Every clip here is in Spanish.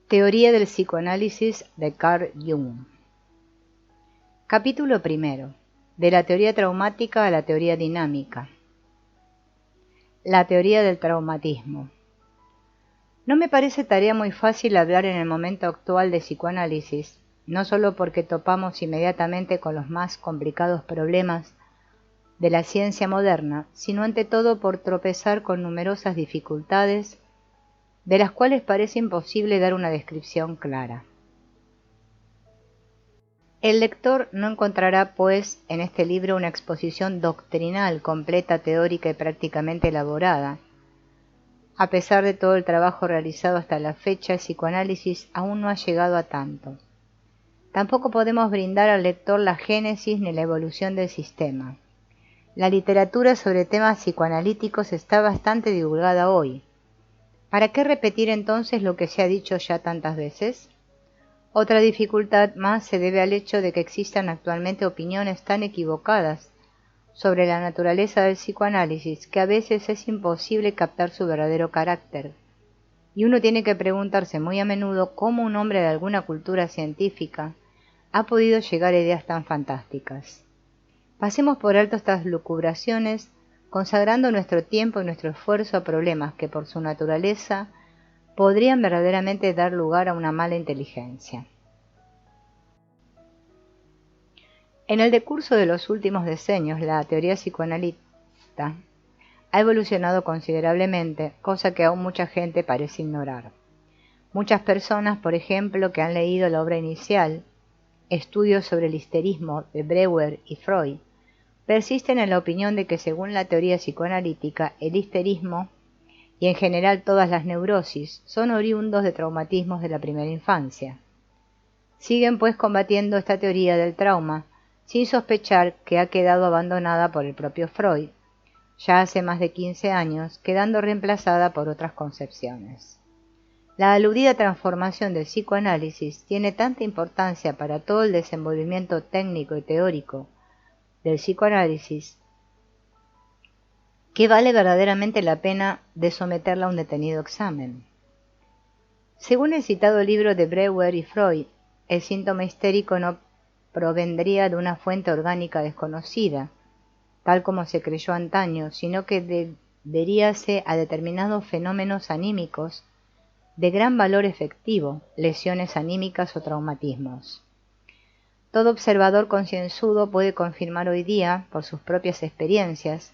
Teoría del psicoanálisis de Carl Jung. Capítulo primero. De la teoría traumática a la teoría dinámica. La teoría del traumatismo. No me parece tarea muy fácil hablar en el momento actual de psicoanálisis, no solo porque topamos inmediatamente con los más complicados problemas de la ciencia moderna, sino ante todo por tropezar con numerosas dificultades de las cuales parece imposible dar una descripción clara. El lector no encontrará, pues, en este libro una exposición doctrinal completa, teórica y prácticamente elaborada. A pesar de todo el trabajo realizado hasta la fecha, el psicoanálisis aún no ha llegado a tanto. Tampoco podemos brindar al lector la génesis ni la evolución del sistema. La literatura sobre temas psicoanalíticos está bastante divulgada hoy. ¿Para qué repetir entonces lo que se ha dicho ya tantas veces? Otra dificultad más se debe al hecho de que existan actualmente opiniones tan equivocadas sobre la naturaleza del psicoanálisis que a veces es imposible captar su verdadero carácter. Y uno tiene que preguntarse muy a menudo cómo un hombre de alguna cultura científica ha podido llegar a ideas tan fantásticas. Pasemos por alto estas lucubraciones, consagrando nuestro tiempo y nuestro esfuerzo a problemas que por su naturaleza podrían verdaderamente dar lugar a una mala inteligencia. En el decurso de los últimos decenios, la teoría psicoanalista ha evolucionado considerablemente, cosa que aún mucha gente parece ignorar. Muchas personas, por ejemplo, que han leído la obra inicial, Estudios sobre el histerismo de Breuer y Freud, persisten en la opinión de que según la teoría psicoanalítica, el histerismo y en general todas las neurosis son oriundos de traumatismos de la primera infancia. Siguen pues combatiendo esta teoría del trauma, sin sospechar que ha quedado abandonada por el propio Freud, ya hace más de 15 años, quedando reemplazada por otras concepciones. La aludida transformación del psicoanálisis tiene tanta importancia para todo el desenvolvimiento técnico y teórico del psicoanálisis que vale verdaderamente la pena de someterla a un detenido examen. Según el citado libro de Breuer y Freud, el síntoma histérico no provendría de una fuente orgánica desconocida, tal como se creyó antaño, sino que deberíase a determinados fenómenos anímicos de gran valor efectivo, lesiones anímicas o traumatismos. Todo observador concienzudo puede confirmar hoy día, por sus propias experiencias,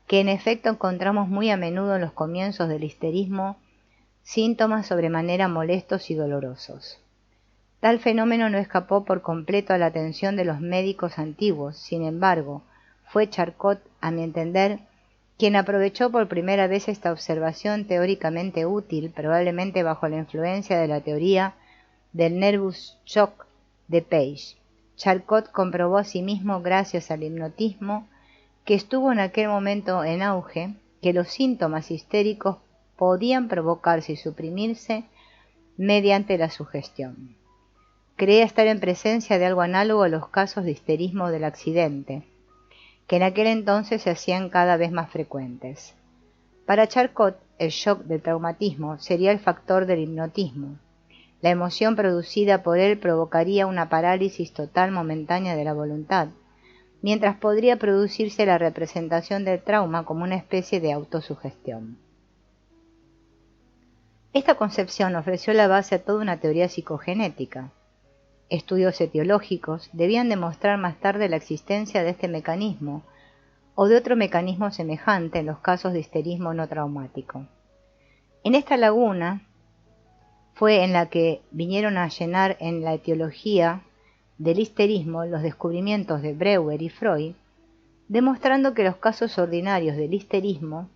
que en efecto encontramos muy a menudo en los comienzos del histerismo síntomas sobremanera molestos y dolorosos. Tal fenómeno no escapó por completo a la atención de los médicos antiguos, sin embargo, fue Charcot, a mi entender, quien aprovechó por primera vez esta observación teóricamente útil, probablemente bajo la influencia de la teoría del nervous shock de Page. Charcot comprobó asimismo, gracias al hipnotismo, que estuvo en aquel momento en auge, que los síntomas histéricos podían provocarse y suprimirse mediante la sugestión. Creía estar en presencia de algo análogo a los casos de histerismo del accidente, que en aquel entonces se hacían cada vez más frecuentes. Para Charcot, el shock del traumatismo sería el factor del hipnotismo. La emoción producida por él provocaría una parálisis total momentánea de la voluntad, mientras podría producirse la representación del trauma como una especie de autosugestión. Esta concepción ofreció la base a toda una teoría psicogenética. Estudios etiológicos debían demostrar más tarde la existencia de este mecanismo o de otro mecanismo semejante en los casos de histerismo no traumático. En esta laguna fue en la que vinieron a llenar en la etiología del histerismo los descubrimientos de Breuer y Freud, demostrando que los casos ordinarios del histerismo,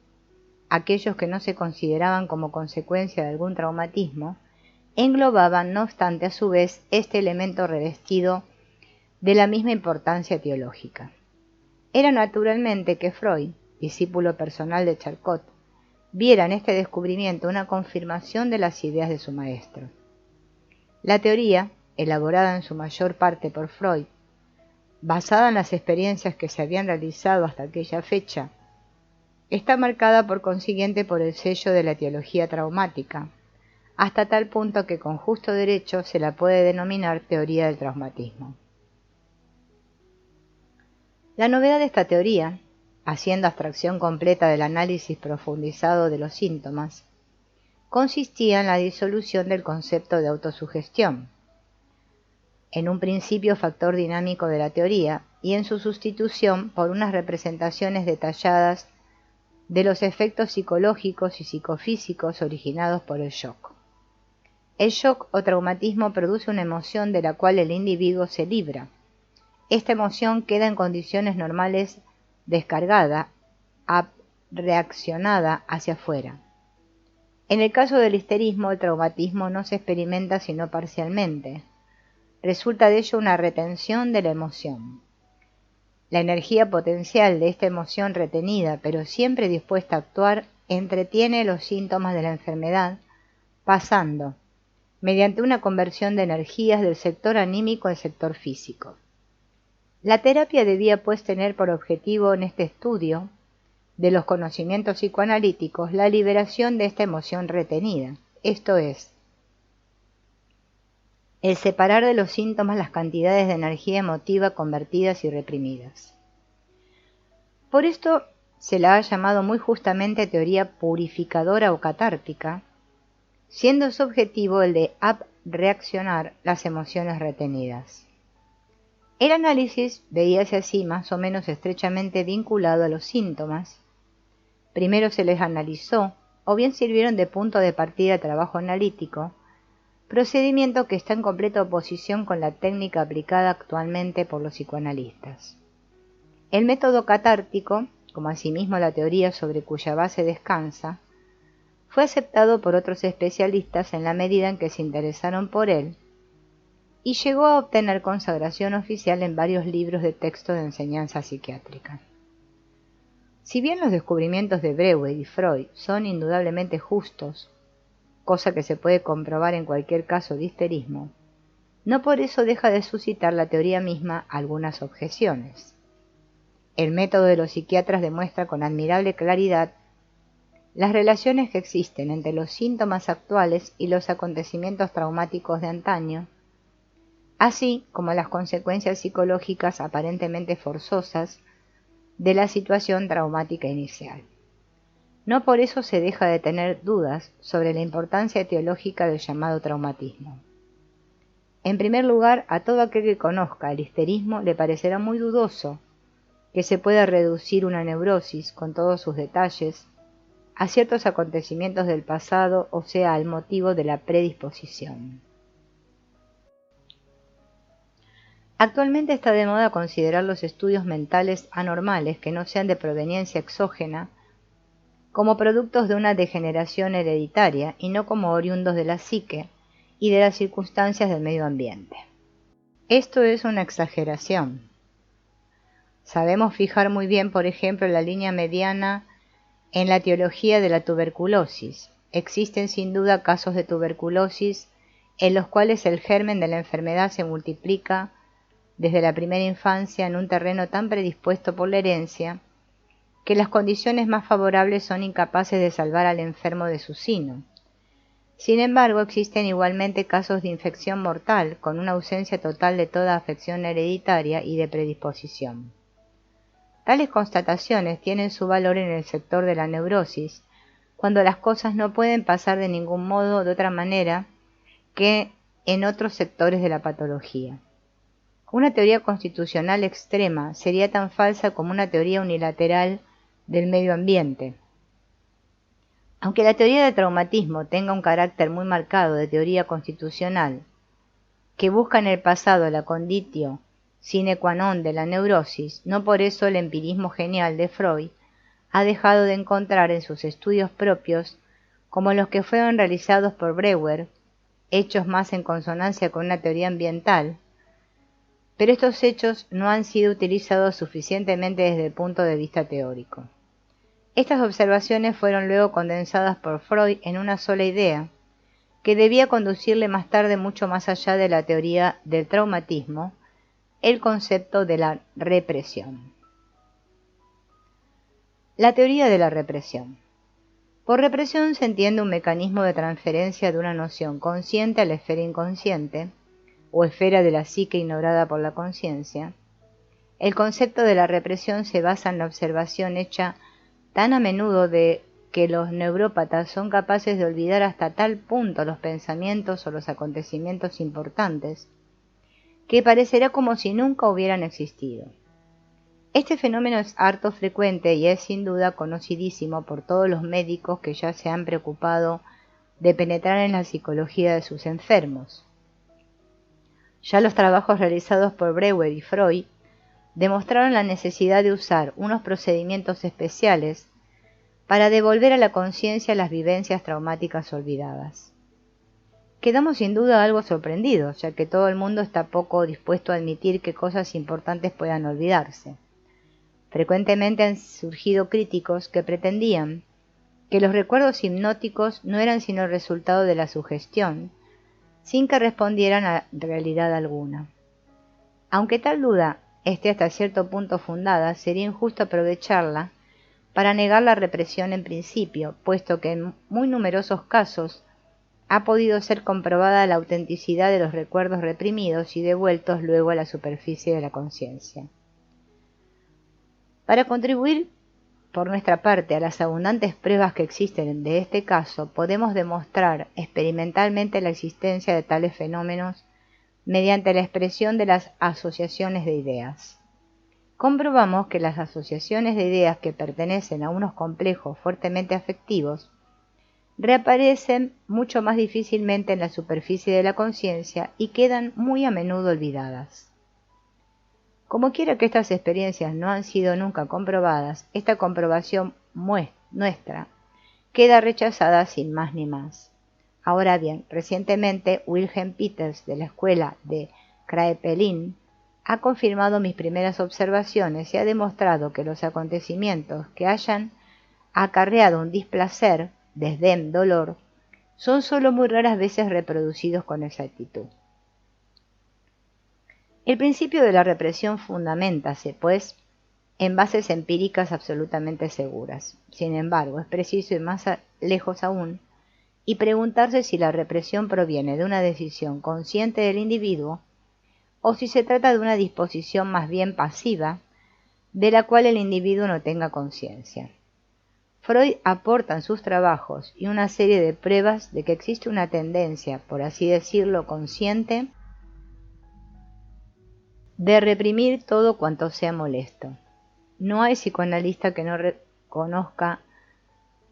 aquellos que no se consideraban como consecuencia de algún traumatismo, englobaban, no obstante, a su vez, este elemento revestido de la misma importancia etiológica. Era naturalmente que Freud, discípulo personal de Charcot, viera en este descubrimiento una confirmación de las ideas de su maestro. La teoría, elaborada en su mayor parte por Freud, basada en las experiencias que se habían realizado hasta aquella fecha, está marcada por consiguiente por el sello de la etiología traumática, hasta tal punto que con justo derecho se la puede denominar teoría del traumatismo. La novedad de esta teoría, haciendo abstracción completa del análisis profundizado de los síntomas, consistía en la disolución del concepto de autosugestión, en un principio factor dinámico de la teoría, y en su sustitución por unas representaciones detalladas de los efectos psicológicos y psicofísicos originados por el shock. El shock o traumatismo produce una emoción de la cual el individuo se libra. Esta emoción queda en condiciones normales descargada, reaccionada hacia afuera. En el caso del histerismo, el traumatismo no se experimenta sino parcialmente. Resulta de ello una retención de la emoción. La energía potencial de esta emoción retenida, pero siempre dispuesta a actuar, entretiene los síntomas de la enfermedad, pasando, mediante una conversión de energías del sector anímico al sector físico. La terapia debía pues tener por objetivo en este estudio de los conocimientos psicoanalíticos la liberación de esta emoción retenida, esto es, el separar de los síntomas las cantidades de energía emotiva convertidas y reprimidas. Por esto se la ha llamado muy justamente teoría purificadora o catártica, siendo su objetivo el de reaccionar las emociones retenidas. El análisis veíase así más o menos estrechamente vinculado a los síntomas. Primero se les analizó, o bien sirvieron de punto de partida de trabajo analítico, procedimiento que está en completa oposición con la técnica aplicada actualmente por los psicoanalistas. El método catártico, como asimismo la teoría sobre cuya base descansa, fue aceptado por otros especialistas en la medida en que se interesaron por él, y llegó a obtener consagración oficial en varios libros de texto de enseñanza psiquiátrica. Si bien los descubrimientos de Breuer y Freud son indudablemente justos, cosa que se puede comprobar en cualquier caso de histerismo, no por eso deja de suscitar la teoría misma algunas objeciones. El método de los psiquiatras demuestra con admirable claridad las relaciones que existen entre los síntomas actuales y los acontecimientos traumáticos de antaño, así como las consecuencias psicológicas aparentemente forzosas de la situación traumática inicial. No por eso se deja de tener dudas sobre la importancia teológica del llamado traumatismo. En primer lugar, a todo aquel que conozca el histerismo le parecerá muy dudoso que se pueda reducir una neurosis, con todos sus detalles, a ciertos acontecimientos del pasado, o sea, al motivo de la predisposición. Actualmente está de moda considerar los estudios mentales anormales que no sean de proveniencia exógena como productos de una degeneración hereditaria y no como oriundos de la psique y de las circunstancias del medio ambiente. Esto es una exageración. Sabemos fijar muy bien, por ejemplo, la línea mediana en la etiología de la tuberculosis. Existen sin duda casos de tuberculosis en los cuales el germen de la enfermedad se multiplica desde la primera infancia en un terreno tan predispuesto por la herencia que las condiciones más favorables son incapaces de salvar al enfermo de su sino. Sin embargo, existen igualmente casos de infección mortal con una ausencia total de toda afección hereditaria y de predisposición. Tales constataciones tienen su valor en el sector de la neurosis, cuando las cosas no pueden pasar de ningún modo de otra manera que en otros sectores de la patología. Una teoría constitucional extrema sería tan falsa como una teoría unilateral del medio ambiente. Aunque la teoría del traumatismo tenga un carácter muy marcado de teoría constitucional, que busca en el pasado la conditio sine qua non de la neurosis, no por eso el empirismo genial de Freud ha dejado de encontrar en sus estudios propios, como los que fueron realizados por Breuer, hechos más en consonancia con una teoría ambiental, pero estos hechos no han sido utilizados suficientemente desde el punto de vista teórico. Estas observaciones fueron luego condensadas por Freud en una sola idea, que debía conducirle más tarde mucho más allá de la teoría del traumatismo, el concepto de la represión. La teoría de la represión. Por represión se entiende un mecanismo de transferencia de una noción consciente a la esfera inconsciente, o esfera de la psique ignorada por la conciencia. El concepto de la represión se basa en la observación hecha tan a menudo de que los neurópatas son capaces de olvidar hasta tal punto los pensamientos o los acontecimientos importantes, que parecerá como si nunca hubieran existido. Este fenómeno es harto frecuente y es sin duda conocidísimo por todos los médicos que ya se han preocupado de penetrar en la psicología de sus enfermos. Ya los trabajos realizados por Breuer y Freud demostraron la necesidad de usar unos procedimientos especiales para devolver a la conciencia las vivencias traumáticas olvidadas. Quedamos sin duda algo sorprendidos, ya que todo el mundo está poco dispuesto a admitir que cosas importantes puedan olvidarse. Frecuentemente han surgido críticos que pretendían que los recuerdos hipnóticos no eran sino el resultado de la sugestión, sin que respondieran a realidad alguna. Aunque tal duda esté hasta cierto punto fundada, sería injusto aprovecharla para negar la represión en principio, puesto que en muy numerosos casos ha podido ser comprobada la autenticidad de los recuerdos reprimidos y devueltos luego a la superficie de la conciencia. Para contribuir por nuestra parte a las abundantes pruebas que existen de este caso, podemos demostrar experimentalmente la existencia de tales fenómenos mediante la expresión de las asociaciones de ideas. Comprobamos que las asociaciones de ideas que pertenecen a unos complejos fuertemente afectivos reaparecen mucho más difícilmente en la superficie de la conciencia y quedan muy a menudo olvidadas. Como quiera que estas experiencias no han sido nunca comprobadas, esta comprobación nuestra queda rechazada sin más ni más. Ahora bien, recientemente Wilhelm Peters de la escuela de Kraepelin ha confirmado mis primeras observaciones y ha demostrado que los acontecimientos que hayan acarreado un displacer, desdén, dolor, son solo muy raras veces reproducidos con exactitud. El principio de la represión fundamentase, pues, en bases empíricas absolutamente seguras. Sin embargo, es preciso ir más lejos aún y preguntarse si la represión proviene de una decisión consciente del individuo o si se trata de una disposición más bien pasiva, de la cual el individuo no tenga conciencia. Freud aporta en sus trabajos y una serie de pruebas de que existe una tendencia, por así decirlo, consciente, de reprimir todo cuanto sea molesto. No hay psicoanalista que no reconozca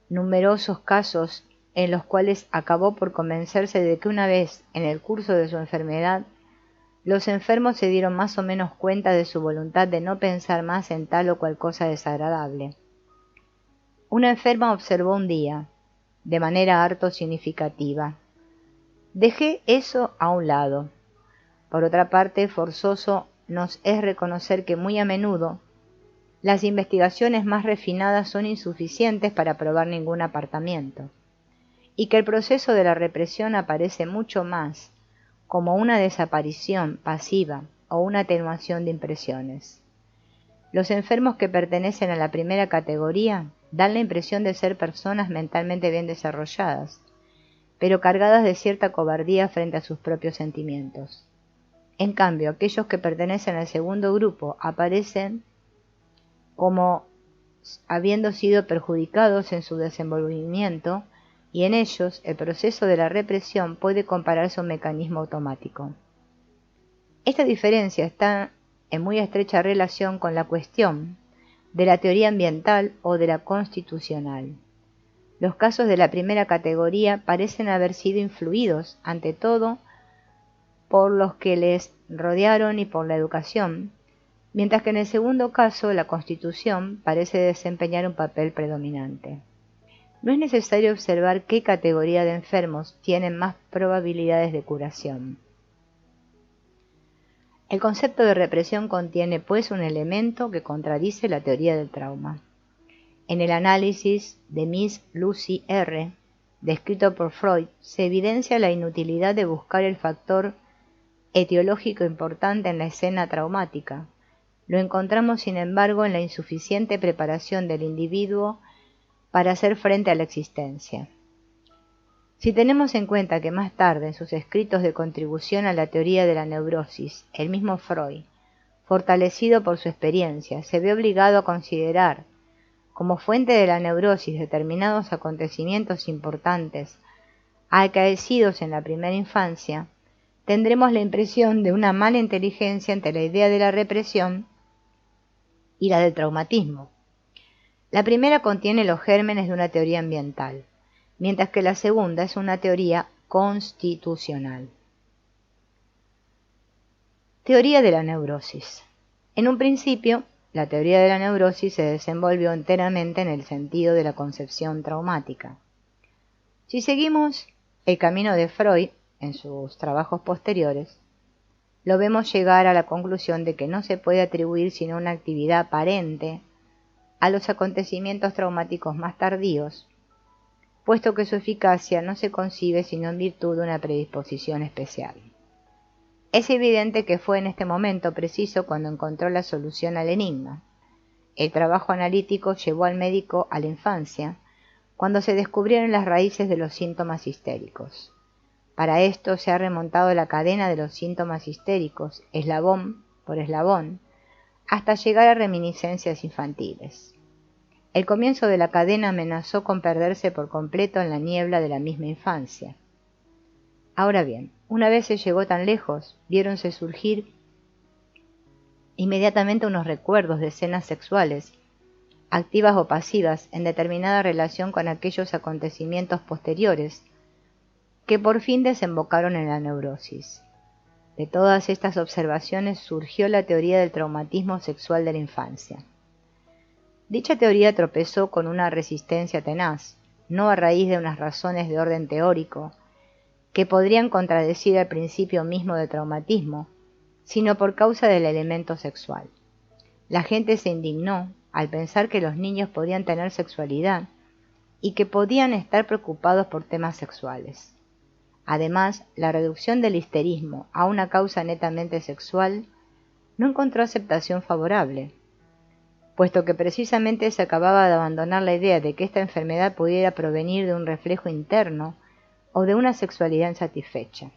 numerosos casos en los cuales acabó por convencerse de que una vez en el curso de su enfermedad, los enfermos se dieron más o menos cuenta de su voluntad de no pensar más en tal o cual cosa desagradable. Una enferma observó un día, de manera harto significativa: dejé eso a un lado. Por otra parte, forzoso nos es reconocer que muy a menudo las investigaciones más refinadas son insuficientes para probar ningún apartamiento, y que el proceso de la represión aparece mucho más como una desaparición pasiva o una atenuación de impresiones. Los enfermos que pertenecen a la primera categoría dan la impresión de ser personas mentalmente bien desarrolladas, pero cargadas de cierta cobardía frente a sus propios sentimientos. En cambio, aquellos que pertenecen al segundo grupo aparecen como habiendo sido perjudicados en su desenvolvimiento, y en ellos el proceso de la represión puede compararse a un mecanismo automático. Esta diferencia está en muy estrecha relación con la cuestión de la teoría ambiental o de la constitucional. Los casos de la primera categoría parecen haber sido influidos, ante todo, por los que les rodearon y por la educación, mientras que en el segundo caso la constitución parece desempeñar un papel predominante. No es necesario observar qué categoría de enfermos tienen más probabilidades de curación. El concepto de represión contiene, pues, un elemento que contradice la teoría del trauma. En el análisis de Miss Lucy R., descrito por Freud, se evidencia la inutilidad de buscar el factor etiológico importante en la escena traumática. Lo encontramos, sin embargo, en la insuficiente preparación del individuo para hacer frente a la existencia. Si tenemos en cuenta que más tarde, en sus escritos de contribución a la teoría de la neurosis, el mismo Freud, fortalecido por su experiencia, se ve obligado a considerar como fuente de la neurosis determinados acontecimientos importantes acaecidos en la primera infancia, tendremos la impresión de una mala inteligencia entre la idea de la represión y la del traumatismo. La primera contiene los gérmenes de una teoría ambiental, mientras que la segunda es una teoría constitucional. Teoría de la neurosis. En un principio, la teoría de la neurosis se desenvolvió enteramente en el sentido de la concepción traumática. Si seguimos el camino de Freud en sus trabajos posteriores, lo vemos llegar a la conclusión de que no se puede atribuir sino una actividad aparente a los acontecimientos traumáticos más tardíos, puesto que su eficacia no se concibe sino en virtud de una predisposición especial. Es evidente que fue en este momento preciso cuando encontró la solución al enigma. El trabajo analítico llevó al médico a la infancia, cuando se descubrieron las raíces de los síntomas histéricos. Para esto se ha remontado la cadena de los síntomas histéricos, eslabón por eslabón, hasta llegar a reminiscencias infantiles. El comienzo de la cadena amenazó con perderse por completo en la niebla de la misma infancia. Ahora bien, una vez se llegó tan lejos, viéronse surgir inmediatamente unos recuerdos de escenas sexuales, activas o pasivas, en determinada relación con aquellos acontecimientos posteriores, que por fin desembocaron en la neurosis. De todas estas observaciones surgió la teoría del traumatismo sexual de la infancia. Dicha teoría tropezó con una resistencia tenaz, no a raíz de unas razones de orden teórico, que podrían contradecir el principio mismo del traumatismo, sino por causa del elemento sexual. La gente se indignó al pensar que los niños podían tener sexualidad y que podían estar preocupados por temas sexuales. Además, la reducción del histerismo a una causa netamente sexual no encontró aceptación favorable, puesto que precisamente se acababa de abandonar la idea de que esta enfermedad pudiera provenir de un reflejo interno o de una sexualidad insatisfecha.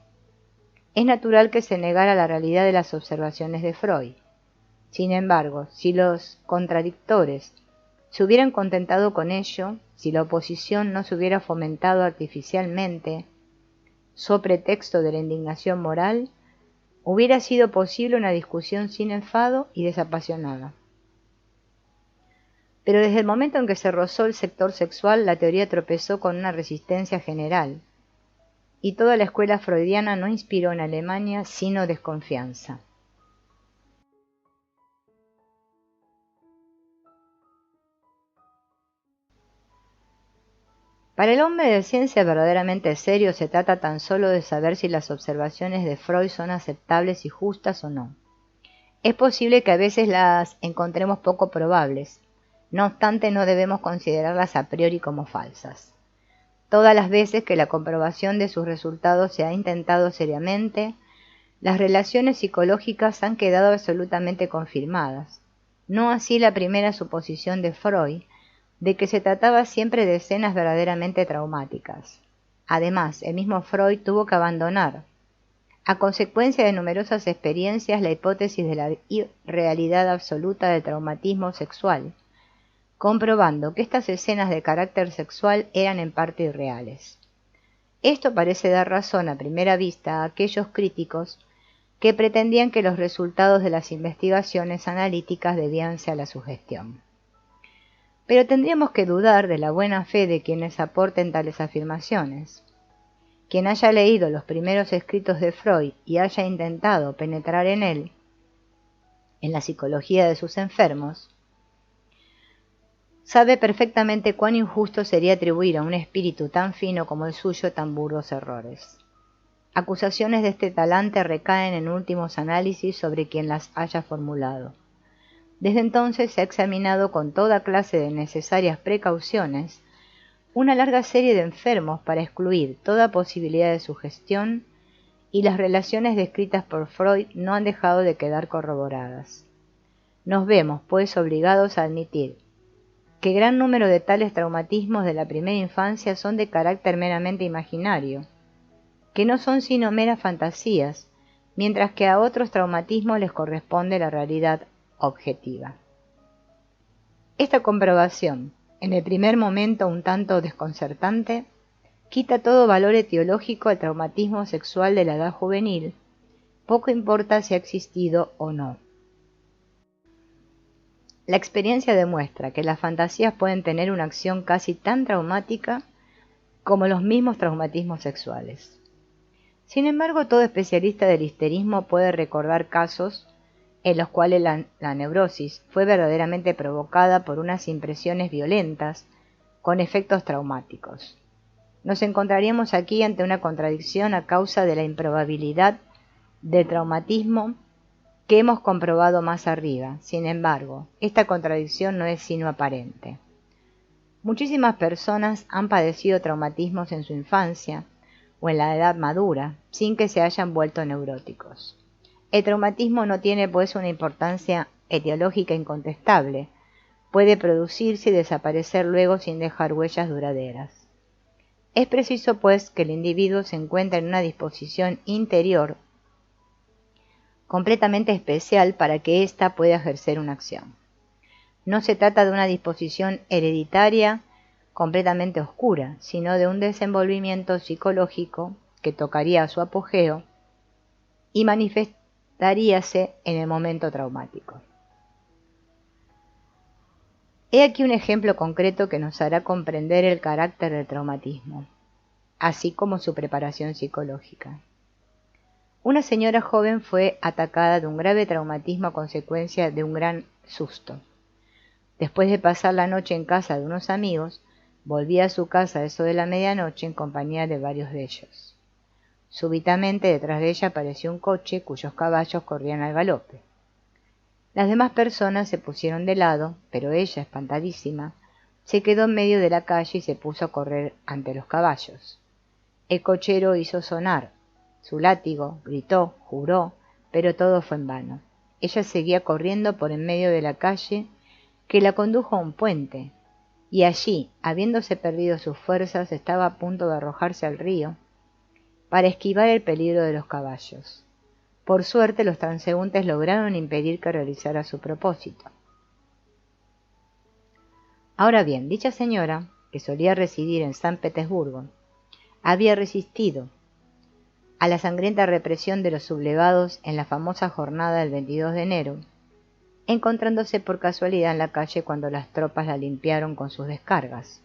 Es natural que se negara la realidad de las observaciones de Freud. Sin embargo, si los contradictores se hubieran contentado con ello, si la oposición no se hubiera fomentado artificialmente, so pretexto de la indignación moral, hubiera sido posible una discusión sin enfado y desapasionada. Pero desde el momento en que se rozó el sector sexual, la teoría tropezó con una resistencia general, y toda la escuela freudiana no inspiró en Alemania sino desconfianza. Para el hombre de ciencia verdaderamente serio se trata tan solo de saber si las observaciones de Freud son aceptables y justas o no. Es posible que a veces las encontremos poco probables, no obstante no debemos considerarlas a priori como falsas. Todas las veces que la comprobación de sus resultados se ha intentado seriamente, las relaciones psicológicas han quedado absolutamente confirmadas. No así la primera suposición de Freud, de que se trataba siempre de escenas verdaderamente traumáticas. Además, el mismo Freud tuvo que abandonar, a consecuencia de numerosas experiencias, la hipótesis de la irrealidad absoluta del traumatismo sexual, comprobando que estas escenas de carácter sexual eran en parte irreales. Esto parece dar razón a primera vista a aquellos críticos que pretendían que los resultados de las investigaciones analíticas debíanse a la sugestión. Pero tendríamos que dudar de la buena fe de quienes aporten tales afirmaciones. Quien haya leído los primeros escritos de Freud y haya intentado penetrar en él, en la psicología de sus enfermos, sabe perfectamente cuán injusto sería atribuir a un espíritu tan fino como el suyo tan burdos errores. Acusaciones de este talante recaen en últimos análisis sobre quien las haya formulado. Desde entonces se ha examinado con toda clase de necesarias precauciones una larga serie de enfermos para excluir toda posibilidad de sugestión, y las relaciones descritas por Freud no han dejado de quedar corroboradas. Nos vemos, pues, obligados a admitir que gran número de tales traumatismos de la primera infancia son de carácter meramente imaginario, que no son sino meras fantasías, mientras que a otros traumatismos les corresponde la realidad objetiva. Esta comprobación, en el primer momento un tanto desconcertante, quita todo valor etiológico al traumatismo sexual de la edad juvenil, poco importa si ha existido o no. La experiencia demuestra que las fantasías pueden tener una acción casi tan traumática como los mismos traumatismos sexuales. Sin embargo, todo especialista del histerismo puede recordar casos en los cuales la neurosis fue verdaderamente provocada por unas impresiones violentas con efectos traumáticos. Nos encontraríamos aquí ante una contradicción a causa de la improbabilidad del traumatismo que hemos comprobado más arriba. Sin embargo, esta contradicción no es sino aparente. Muchísimas personas han padecido traumatismos en su infancia o en la edad madura, sin que se hayan vuelto neuróticos. El traumatismo no tiene pues una importancia etiológica incontestable, puede producirse y desaparecer luego sin dejar huellas duraderas. Es preciso pues que el individuo se encuentre en una disposición interior completamente especial para que ésta pueda ejercer una acción. No se trata de una disposición hereditaria completamente oscura, sino de un desenvolvimiento psicológico que tocaría a su apogeo y manifestaríase en el momento traumático. He aquí un ejemplo concreto que nos hará comprender el carácter del traumatismo, así como su preparación psicológica. Una señora joven fue atacada de un grave traumatismo a consecuencia de un gran susto. Después de pasar la noche en casa de unos amigos, volvía a su casa a eso de la medianoche en compañía de varios de ellos. Súbitamente detrás de ella apareció un coche cuyos caballos corrían al galope. Las demás personas se pusieron de lado, pero ella, espantadísima, se quedó en medio de la calle y se puso a correr ante los caballos. El cochero hizo sonar su látigo, gritó, juró, pero todo fue en vano. Ella seguía corriendo por en medio de la calle que la condujo a un puente, y allí, habiéndose perdido sus fuerzas, estaba a punto de arrojarse al río para esquivar el peligro de los caballos. Por suerte, los transeúntes lograron impedir que realizara su propósito. Ahora bien, dicha señora, que solía residir en San Petersburgo, había resistido a la sangrienta represión de los sublevados en la famosa jornada del 22 de enero, encontrándose por casualidad en la calle cuando las tropas la limpiaron con sus descargas.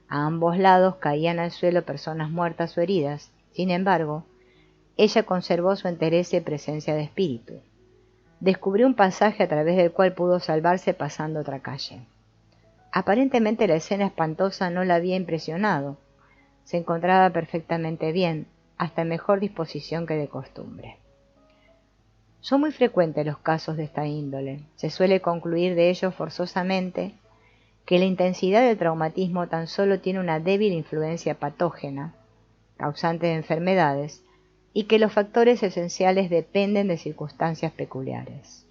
A ambos lados caían al suelo personas muertas o heridas. Sin embargo, ella conservó su entereza y presencia de espíritu. Descubrió un pasaje a través del cual pudo salvarse pasando otra calle. Aparentemente la escena espantosa no la había impresionado. Se encontraba perfectamente bien, hasta en mejor disposición que de costumbre. Son muy frecuentes los casos de esta índole. Se suele concluir de ellos forzosamente que la intensidad del traumatismo tan solo tiene una débil influencia patógena, causante de enfermedades, y que los factores esenciales dependen de circunstancias peculiares.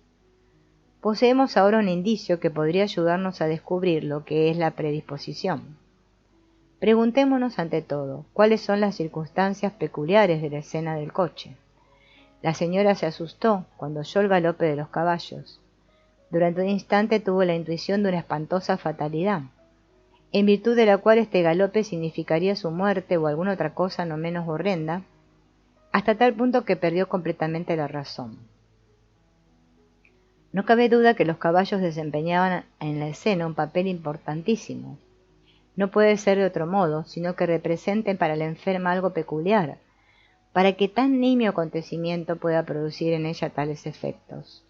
Poseemos ahora un indicio que podría ayudarnos a descubrir lo que es la predisposición. Preguntémonos ante todo, ¿cuáles son las circunstancias peculiares de la escena del coche? La señora se asustó cuando oyó el galope de los caballos. Durante un instante tuvo la intuición de una espantosa fatalidad, en virtud de la cual este galope significaría su muerte o alguna otra cosa no menos horrenda, hasta tal punto que perdió completamente la razón. No cabe duda que los caballos desempeñaban en la escena un papel importantísimo. No puede ser de otro modo, sino que representen para la enferma algo peculiar, para que tan nimio acontecimiento pueda producir en ella tales efectos.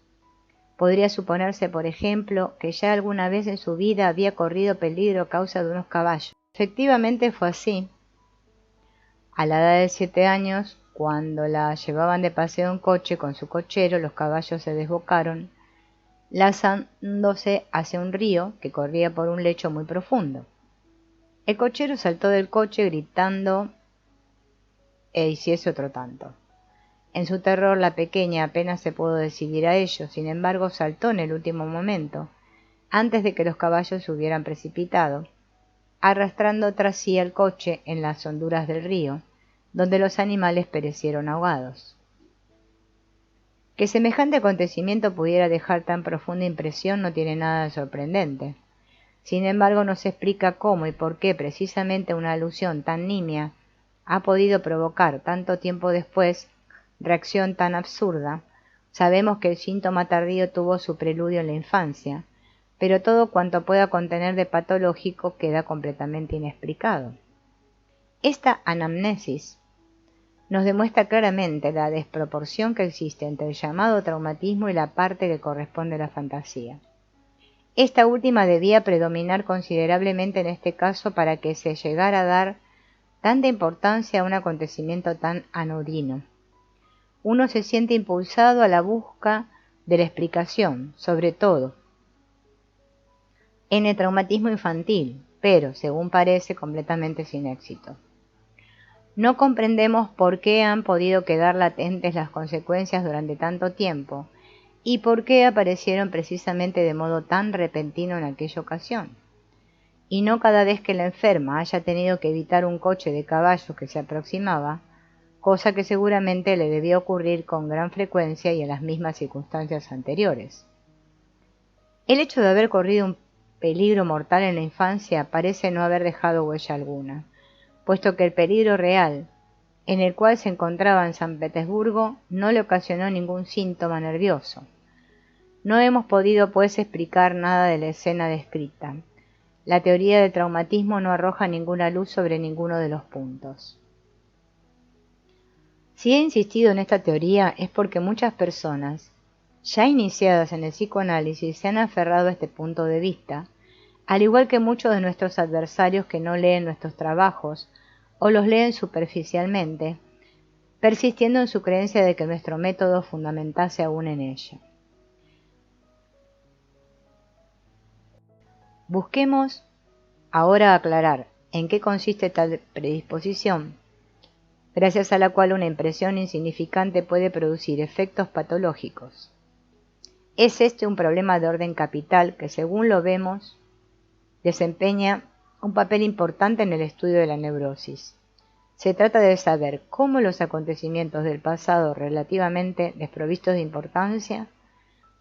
Podría suponerse, por ejemplo, que ya alguna vez en su vida había corrido peligro a causa de unos caballos. Efectivamente fue así. A la edad de 7 años, cuando la llevaban de paseo en coche con su cochero, los caballos se desbocaron, lanzándose hacia un río que corría por un lecho muy profundo. El cochero saltó del coche gritando e hiciese otro tanto. En su terror la pequeña apenas se pudo decidir a ello, sin embargo saltó en el último momento, antes de que los caballos se hubieran precipitado, arrastrando tras sí el coche en las honduras del río, donde los animales perecieron ahogados. Que semejante acontecimiento pudiera dejar tan profunda impresión no tiene nada de sorprendente. Sin embargo, no se explica cómo y por qué precisamente una alusión tan nimia ha podido provocar tanto tiempo después reacción tan absurda. Sabemos que el síntoma tardío tuvo su preludio en la infancia, pero todo cuanto pueda contener de patológico queda completamente inexplicado. Esta anamnesis nos demuestra claramente la desproporción que existe entre el llamado traumatismo y la parte que corresponde a la fantasía. Esta última debía predominar considerablemente en este caso para que se llegara a dar tanta importancia a un acontecimiento tan anodino. Uno se siente impulsado a la busca de la explicación, sobre todo en el traumatismo infantil, pero, según parece, completamente sin éxito. No comprendemos por qué han podido quedar latentes las consecuencias durante tanto tiempo y por qué aparecieron precisamente de modo tan repentino en aquella ocasión. Y no cada vez que la enferma haya tenido que evitar un coche de caballos que se aproximaba, cosa que seguramente le debía ocurrir con gran frecuencia y en las mismas circunstancias anteriores. El hecho de haber corrido un peligro mortal en la infancia parece no haber dejado huella alguna, puesto que el peligro real, en el cual se encontraba en San Petersburgo, no le ocasionó ningún síntoma nervioso. No hemos podido, pues, explicar nada de la escena descrita. La teoría del traumatismo no arroja ninguna luz sobre ninguno de los puntos. Si he insistido en esta teoría es porque muchas personas, ya iniciadas en el psicoanálisis, se han aferrado a este punto de vista, al igual que muchos de nuestros adversarios que no leen nuestros trabajos o los leen superficialmente, persistiendo en su creencia de que nuestro método fundamentase aún en ella. Busquemos ahora aclarar en qué consiste tal predisposición, gracias a la cual una impresión insignificante puede producir efectos patológicos. Es este un problema de orden capital que, según lo vemos, desempeña un papel importante en el estudio de la neurosis. Se trata de saber cómo los acontecimientos del pasado relativamente desprovistos de importancia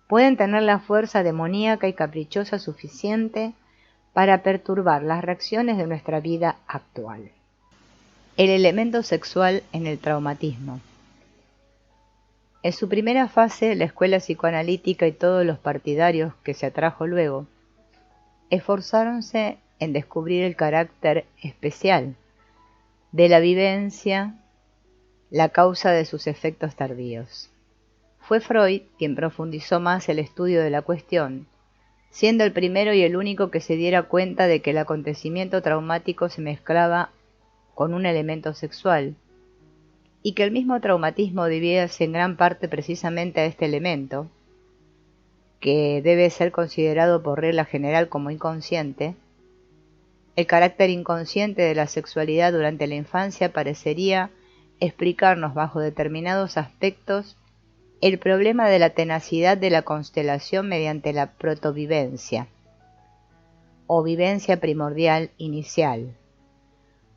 pueden tener la fuerza demoníaca y caprichosa suficiente para perturbar las reacciones de nuestra vida actual. El elemento sexual en el traumatismo. En su primera fase, la escuela psicoanalítica y todos los partidarios que se atrajo luego, esforzáronse en descubrir el carácter especial de la vivencia, la causa de sus efectos tardíos. Fue Freud quien profundizó más el estudio de la cuestión, siendo el primero y el único que se diera cuenta de que el acontecimiento traumático se mezclaba con un elemento sexual, y que el mismo traumatismo debíase en gran parte precisamente a este elemento, que debe ser considerado por regla general como inconsciente. El carácter inconsciente de la sexualidad durante la infancia parecería explicarnos bajo determinados aspectos el problema de la tenacidad de la constelación mediante la protovivencia, o vivencia primordial inicial.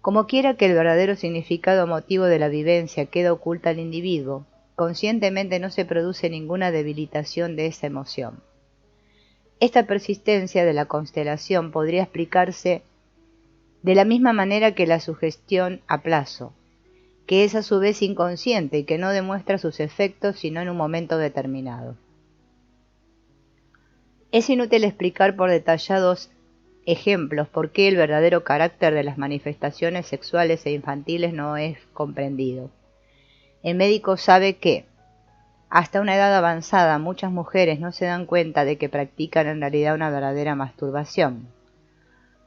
Como quiera que el verdadero significado motivo de la vivencia queda oculta al individuo, conscientemente no se produce ninguna debilitación de esa emoción. Esta persistencia de la constelación podría explicarse de la misma manera que la sugestión a plazo, que es a su vez inconsciente y que no demuestra sus efectos sino en un momento determinado. Es inútil explicar por detallados ejemplos por qué el verdadero carácter de las manifestaciones sexuales e infantiles no es comprendido. El médico sabe que, hasta una edad avanzada, muchas mujeres no se dan cuenta de que practican en realidad una verdadera masturbación.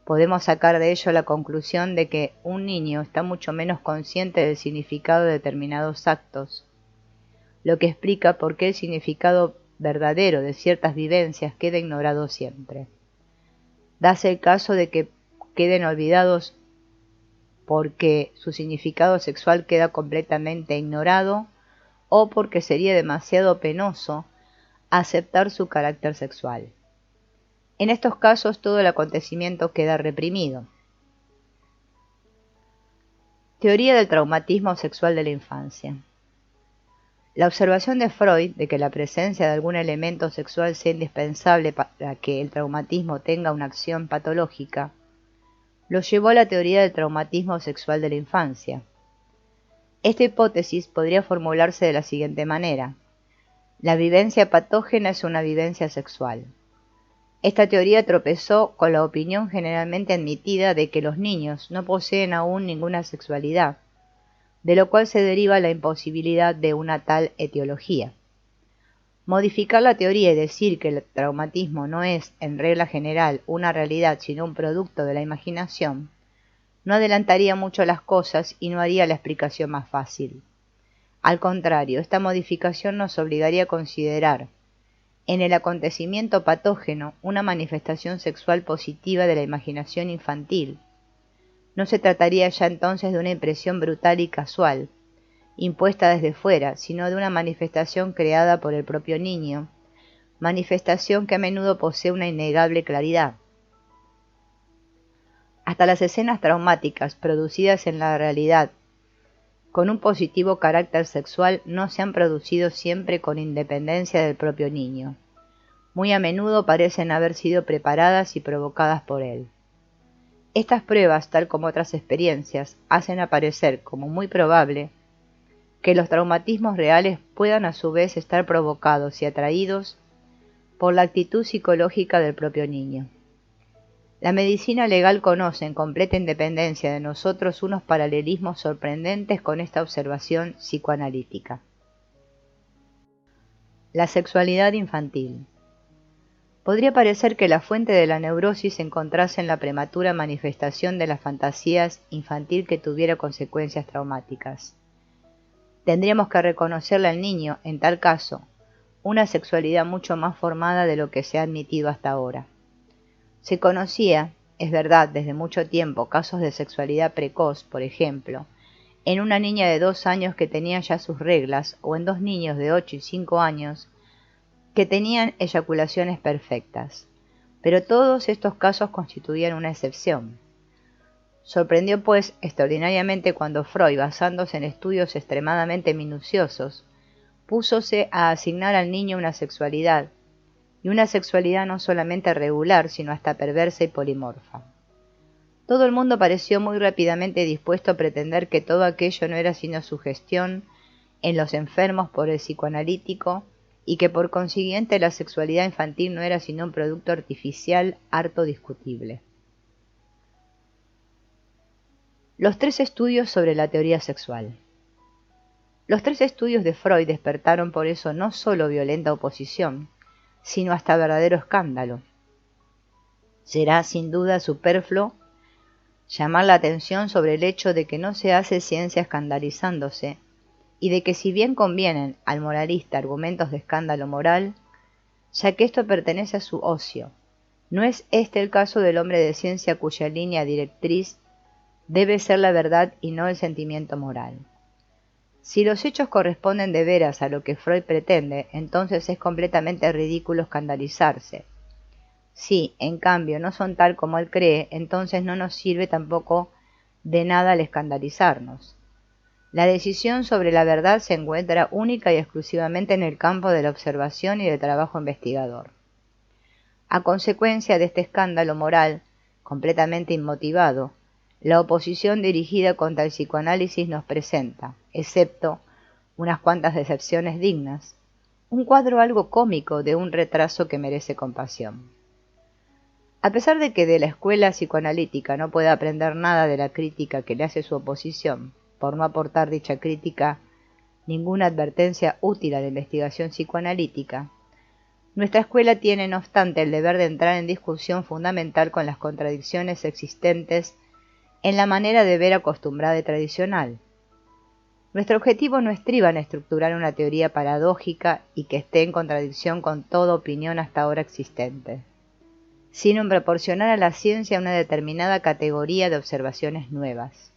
Podemos sacar de ello la conclusión de que un niño está mucho menos consciente del significado de determinados actos, lo que explica por qué el significado verdadero de ciertas vivencias queda ignorado siempre. Dase el caso de que queden olvidados porque su significado sexual queda completamente ignorado o porque sería demasiado penoso aceptar su carácter sexual. En estos casos todo el acontecimiento queda reprimido. Teoría del traumatismo sexual de la infancia. La observación de Freud de que la presencia de algún elemento sexual sea indispensable para que el traumatismo tenga una acción patológica, lo llevó a la teoría del traumatismo sexual de la infancia. Esta hipótesis podría formularse de la siguiente manera: la vivencia patógena es una vivencia sexual. Esta teoría tropezó con la opinión generalmente admitida de que los niños no poseen aún ninguna sexualidad, de lo cual se deriva la imposibilidad de una tal etiología. Modificar la teoría y decir que el traumatismo no es, en regla general, una realidad sino un producto de la imaginación, no adelantaría mucho las cosas y no haría la explicación más fácil. Al contrario, esta modificación nos obligaría a considerar en el acontecimiento patógeno una manifestación sexual positiva de la imaginación infantil. No se trataría ya entonces de una impresión brutal y casual, impuesta desde fuera, sino de una manifestación creada por el propio niño, manifestación que a menudo posee una innegable claridad. Hasta las escenas traumáticas producidas en la realidad con un positivo carácter sexual no se han producido siempre con independencia del propio niño. Muy a menudo parecen haber sido preparadas y provocadas por él. Estas pruebas, tal como otras experiencias, hacen aparecer como muy probable que los traumatismos reales puedan a su vez estar provocados y atraídos por la actitud psicológica del propio niño. La medicina legal conoce en completa independencia de nosotros unos paralelismos sorprendentes con esta observación psicoanalítica. La sexualidad infantil. Podría parecer que la fuente de la neurosis se encontrase en la prematura manifestación de las fantasías infantil que tuviera consecuencias traumáticas. Tendríamos que reconocerle al niño, en tal caso, una sexualidad mucho más formada de lo que se ha admitido hasta ahora. Se conocía, es verdad, desde mucho tiempo, casos de sexualidad precoz, por ejemplo, en una niña de 2 años que tenía ya sus reglas, o en 2 niños de 8 y 5 años que tenían eyaculaciones perfectas, pero todos estos casos constituían una excepción. Sorprendió, pues, extraordinariamente cuando Freud, basándose en estudios extremadamente minuciosos, púsose a asignar al niño una sexualidad, y una sexualidad no solamente regular, sino hasta perversa y polimorfa. Todo el mundo pareció muy rápidamente dispuesto a pretender que todo aquello no era sino sugestión en los enfermos por el psicoanalítico, y que por consiguiente la sexualidad infantil no era sino un producto artificial harto discutible. Los 3 estudios sobre la teoría sexual. Los 3 estudios de Freud despertaron por eso no solo violenta oposición, sino hasta verdadero escándalo. Será sin duda superfluo llamar la atención sobre el hecho de que no se hace ciencia escandalizándose, y de que si bien convienen al moralista argumentos de escándalo moral, ya que esto pertenece a su ocio, no es este el caso del hombre de ciencia cuya línea directriz debe ser la verdad y no el sentimiento moral. Si los hechos corresponden de veras a lo que Freud pretende, entonces es completamente ridículo escandalizarse. Si, en cambio, no son tal como él cree, entonces no nos sirve tampoco de nada el escandalizarnos. La decisión sobre la verdad se encuentra única y exclusivamente en el campo de la observación y del trabajo investigador. A consecuencia de este escándalo moral, completamente inmotivado, la oposición dirigida contra el psicoanálisis nos presenta, excepto unas cuantas decepciones dignas, un cuadro algo cómico de un retraso que merece compasión. A pesar de que de la escuela psicoanalítica no puede aprender nada de la crítica que le hace su oposición, por no aportar dicha crítica ninguna advertencia útil a la investigación psicoanalítica, nuestra escuela tiene, no obstante, el deber de entrar en discusión fundamental con las contradicciones existentes en la manera de ver acostumbrada y tradicional. Nuestro objetivo no estriba en estructurar una teoría paradójica y que esté en contradicción con toda opinión hasta ahora existente, sino en proporcionar a la ciencia una determinada categoría de observaciones nuevas.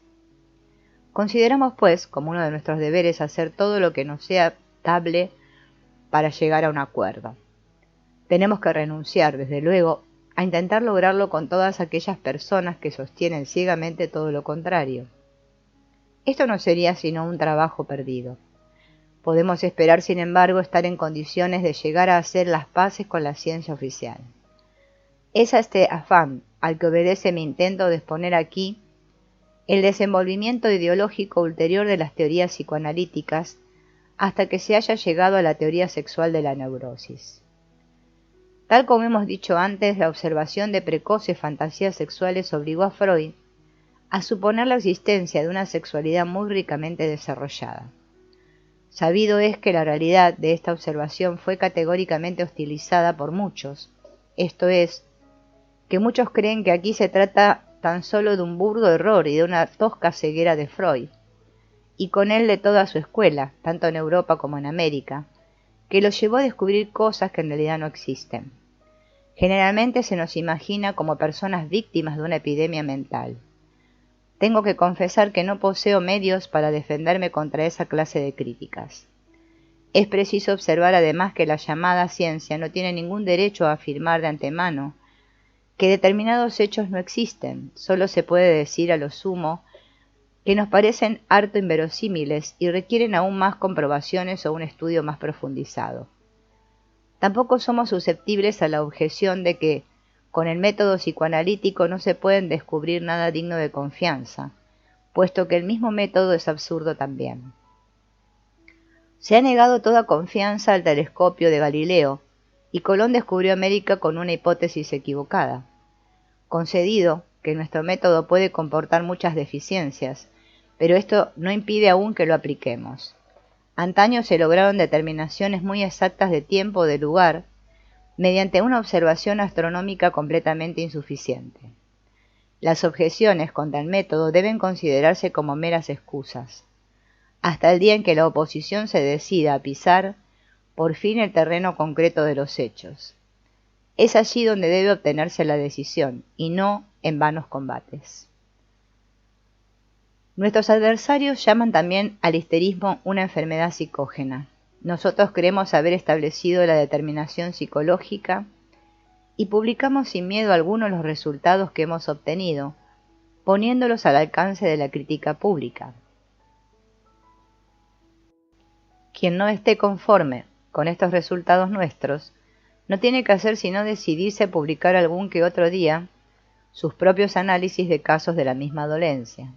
Consideramos, pues, como uno de nuestros deberes hacer todo lo que nos sea dable para llegar a un acuerdo. Tenemos que renunciar, desde luego, a intentar lograrlo con todas aquellas personas que sostienen ciegamente todo lo contrario. Esto no sería sino un trabajo perdido. Podemos esperar, sin embargo, estar en condiciones de llegar a hacer las paces con la ciencia oficial. Es a este afán al que obedece mi intento de exponer aquí el desenvolvimiento ideológico ulterior de las teorías psicoanalíticas hasta que se haya llegado a la teoría sexual de la neurosis. Tal como hemos dicho antes, la observación de precoces fantasías sexuales obligó a Freud a suponer la existencia de una sexualidad muy ricamente desarrollada. Sabido es que la realidad de esta observación fue categóricamente hostilizada por muchos, esto es, que muchos creen que aquí se trata tan solo de un burdo error y de una tosca ceguera de Freud, y con él de toda su escuela, tanto en Europa como en América, que lo llevó a descubrir cosas que en realidad no existen. Generalmente se nos imagina como personas víctimas de una epidemia mental. Tengo que confesar que no poseo medios para defenderme contra esa clase de críticas. Es preciso observar además que la llamada ciencia no tiene ningún derecho a afirmar de antemano que determinados hechos no existen, solo se puede decir a lo sumo que nos parecen harto inverosímiles y requieren aún más comprobaciones o un estudio más profundizado. Tampoco somos susceptibles a la objeción de que, con el método psicoanalítico no se pueden descubrir nada digno de confianza, puesto que el mismo método es absurdo también. Se ha negado toda confianza al telescopio de Galileo, y Colón descubrió América con una hipótesis equivocada. Concedido que nuestro método puede comportar muchas deficiencias, pero esto no impide aún que lo apliquemos. Antaño se lograron determinaciones muy exactas de tiempo o de lugar, mediante una observación astronómica completamente insuficiente. Las objeciones contra el método deben considerarse como meras excusas, hasta el día en que la oposición se decida a pisar, por fin, el terreno concreto de los hechos. Es allí donde debe obtenerse la decisión, y no en vanos combates. Nuestros adversarios llaman también al histerismo una enfermedad psicógena. Nosotros creemos haber establecido la determinación psicológica y publicamos sin miedo alguno los resultados que hemos obtenido, poniéndolos al alcance de la crítica pública. Quien no esté conforme con estos resultados nuestros, no tiene que hacer sino decidirse a publicar algún que otro día sus propios análisis de casos de la misma dolencia.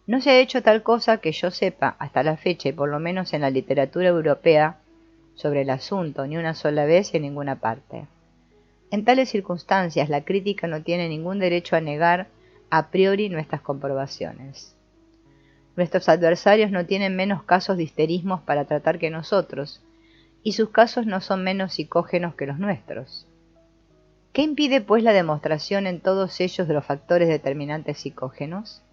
No se ha hecho tal cosa que yo sepa hasta la fecha, y por lo menos en la literatura europea, sobre el asunto, ni una sola vez y en ninguna parte. En tales circunstancias, la crítica no tiene ningún derecho a negar a priori nuestras comprobaciones. Nuestros adversarios no tienen menos casos de histerismos para tratar que nosotros, y sus casos no son menos psicógenos que los nuestros. ¿Qué impide, pues, la demostración en todos ellos de los factores determinantes psicógenos?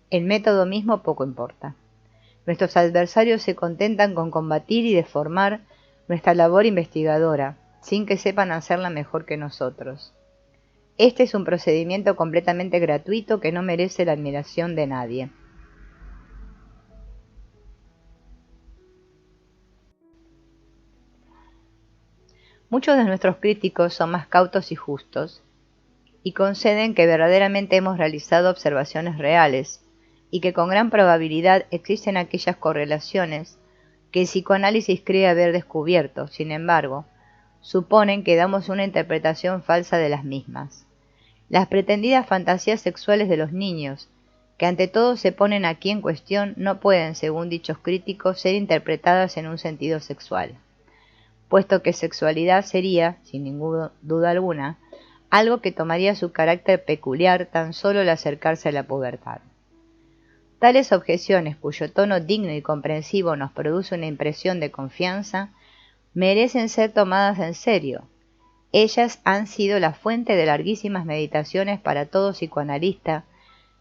El método mismo poco importa. Nuestros adversarios se contentan con combatir y deformar nuestra labor investigadora, sin que sepan hacerla mejor que nosotros. Este es un procedimiento completamente gratuito que no merece la admiración de nadie. Muchos de nuestros críticos son más cautos y justos, y conceden que verdaderamente hemos realizado observaciones reales, y que con gran probabilidad existen aquellas correlaciones que el psicoanálisis cree haber descubierto. Sin embargo, suponen que damos una interpretación falsa de las mismas. Las pretendidas fantasías sexuales de los niños, que ante todo se ponen aquí en cuestión, no pueden, según dichos críticos, ser interpretadas en un sentido sexual, puesto que sexualidad sería, sin ninguna duda alguna, algo que tomaría su carácter peculiar tan solo al acercarse a la pubertad. Tales objeciones, cuyo tono digno y comprensivo nos produce una impresión de confianza, merecen ser tomadas en serio. Ellas han sido la fuente de larguísimas meditaciones para todo psicoanalista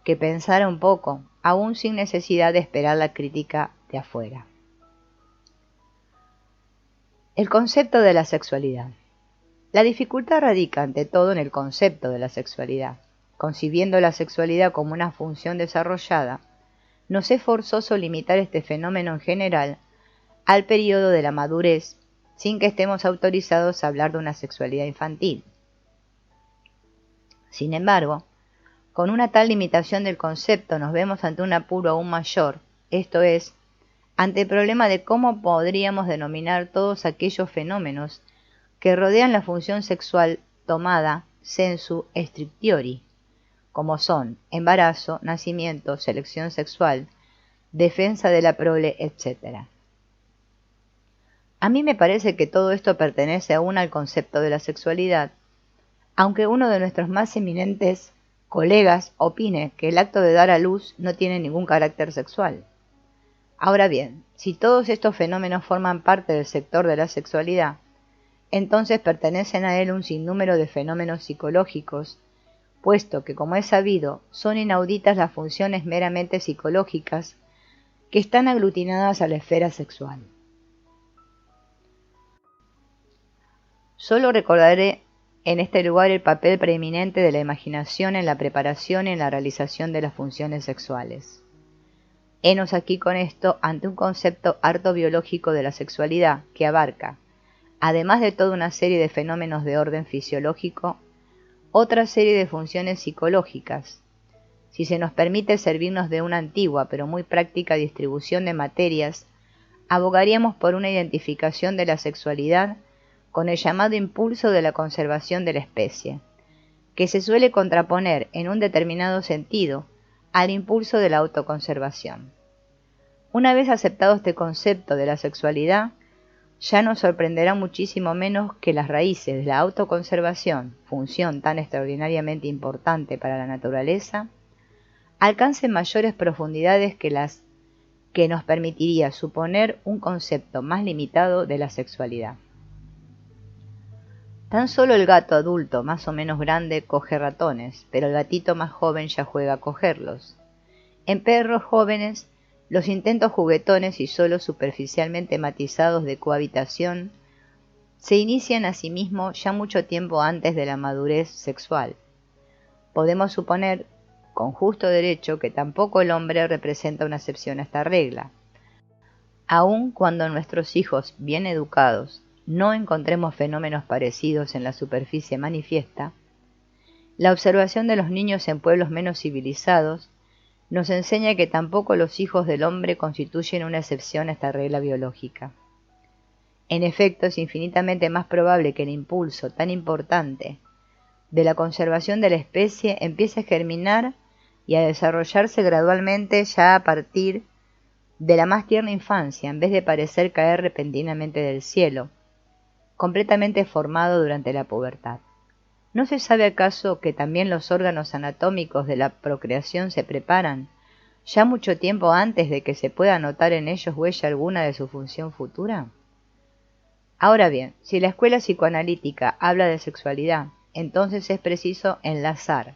que pensara un poco, aún sin necesidad de esperar la crítica de afuera. El concepto de la sexualidad. La dificultad radica ante todo en el concepto de la sexualidad. Concibiendo la sexualidad como una función desarrollada, nos es forzoso limitar este fenómeno en general al periodo de la madurez, sin que estemos autorizados a hablar de una sexualidad infantil. Sin embargo, con una tal limitación del concepto nos vemos ante un apuro aún mayor, esto es, ante el problema de cómo podríamos denominar todos aquellos fenómenos que rodean la función sexual tomada sensu strictiori, como son embarazo, nacimiento, selección sexual, defensa de la prole, etc. A mí me parece que todo esto pertenece aún al concepto de la sexualidad, aunque uno de nuestros más eminentes colegas opine que el acto de dar a luz no tiene ningún carácter sexual. Ahora bien, si todos estos fenómenos forman parte del sector de la sexualidad, entonces pertenecen a él un sinnúmero de fenómenos psicológicos, puesto que, como es sabido, son inauditas las funciones meramente psicológicas que están aglutinadas a la esfera sexual. Solo recordaré en este lugar el papel preeminente de la imaginación en la preparación y en la realización de las funciones sexuales. Henos aquí con esto ante un concepto harto biológico de la sexualidad que abarca, además de toda una serie de fenómenos de orden fisiológico, otra serie de funciones psicológicas. Si se nos permite servirnos de una antigua pero muy práctica distribución de materias, abogaríamos por una identificación de la sexualidad con el llamado impulso de la conservación de la especie, que se suele contraponer en un determinado sentido al impulso de la autoconservación. Una vez aceptado este concepto de la sexualidad, ya nos sorprenderá muchísimo menos que las raíces de la autoconservación, función tan extraordinariamente importante para la naturaleza, alcancen mayores profundidades que las que nos permitiría suponer un concepto más limitado de la sexualidad. Tan solo el gato adulto más o menos grande coge ratones, pero el gatito más joven ya juega a cogerlos. En perros jóvenes, los intentos juguetones y solo superficialmente matizados de cohabitación se inician asimismo ya mucho tiempo antes de la madurez sexual. Podemos suponer, con justo derecho, que tampoco el hombre representa una excepción a esta regla. Aun cuando nuestros hijos bien educados no encontremos fenómenos parecidos en la superficie manifiesta, la observación de los niños en pueblos menos civilizados nos enseña que tampoco los hijos del hombre constituyen una excepción a esta regla biológica. En efecto, es infinitamente más probable que el impulso tan importante de la conservación de la especie empiece a germinar y a desarrollarse gradualmente ya a partir de la más tierna infancia, en vez de parecer caer repentinamente del cielo, completamente formado durante la pubertad. ¿No se sabe acaso que también los órganos anatómicos de la procreación se preparan ya mucho tiempo antes de que se pueda notar en ellos huella alguna de su función futura? Ahora bien, si la escuela psicoanalítica habla de sexualidad, entonces es preciso enlazar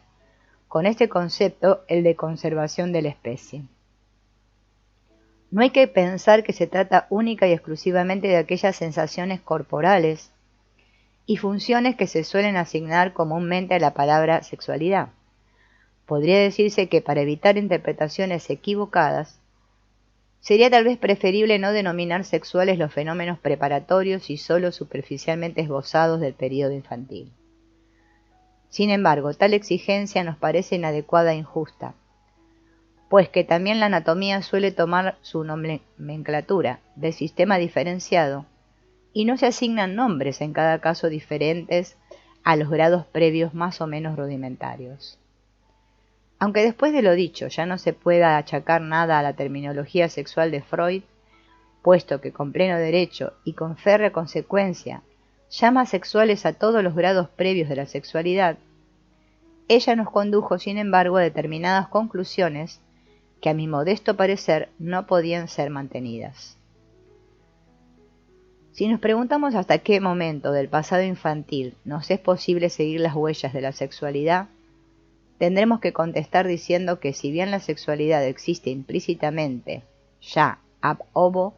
con este concepto el de conservación de la especie. No hay que pensar que se trata única y exclusivamente de aquellas sensaciones corporales y funciones que se suelen asignar comúnmente a la palabra sexualidad. Podría decirse que para evitar interpretaciones equivocadas, sería tal vez preferible no denominar sexuales los fenómenos preparatorios y solo superficialmente esbozados del período infantil. Sin embargo, tal exigencia nos parece inadecuada e injusta, pues que también la anatomía suele tomar su nomenclatura del sistema diferenciado y no se asignan nombres en cada caso diferentes a los grados previos más o menos rudimentarios. Aunque después de lo dicho ya no se pueda achacar nada a la terminología sexual de Freud, puesto que con pleno derecho y con férrea consecuencia llama sexuales a todos los grados previos de la sexualidad, ella nos condujo sin embargo a determinadas conclusiones que a mi modesto parecer no podían ser mantenidas. Si nos preguntamos hasta qué momento del pasado infantil nos es posible seguir las huellas de la sexualidad, tendremos que contestar diciendo que si bien la sexualidad existe implícitamente, ya ab ovo,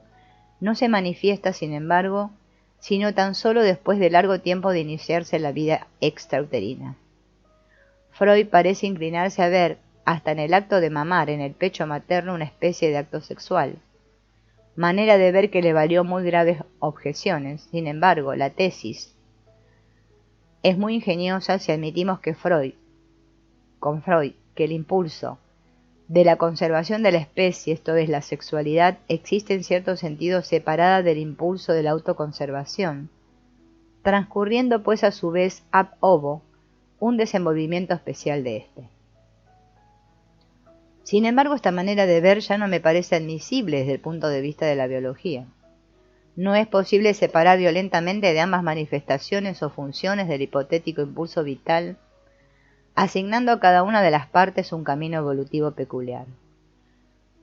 no se manifiesta, sin embargo, sino tan solo después de largo tiempo de iniciarse la vida extrauterina. Freud parece inclinarse a ver, hasta en el acto de mamar en el pecho materno, una especie de acto sexual, manera de ver que le valió muy graves objeciones. Sin embargo, la tesis es muy ingeniosa si admitimos que Freud, con Freud, que el impulso de la conservación de la especie, esto es, la sexualidad, existe en cierto sentido separada del impulso de la autoconservación, transcurriendo pues a su vez ab ovo un desenvolvimiento especial de éste. Sin embargo, esta manera de ver ya no me parece admisible desde el punto de vista de la biología. No es posible separar violentamente de ambas manifestaciones o funciones del hipotético impulso vital, asignando a cada una de las partes un camino evolutivo peculiar.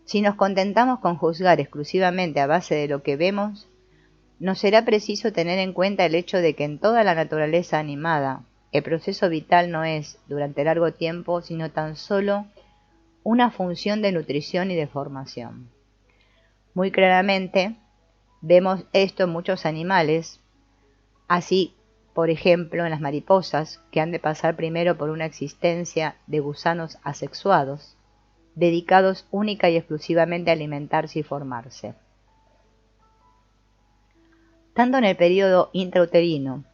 Si nos contentamos con juzgar exclusivamente a base de lo que vemos, nos será preciso tener en cuenta el hecho de que en toda la naturaleza animada, el proceso vital no es, durante largo tiempo, sino tan solo una función de nutrición y de formación. Muy claramente, vemos esto en muchos animales, así, por ejemplo, en las mariposas, que han de pasar primero por una existencia de gusanos asexuados, dedicados única y exclusivamente a alimentarse y formarse. Tanto en el período intrauterino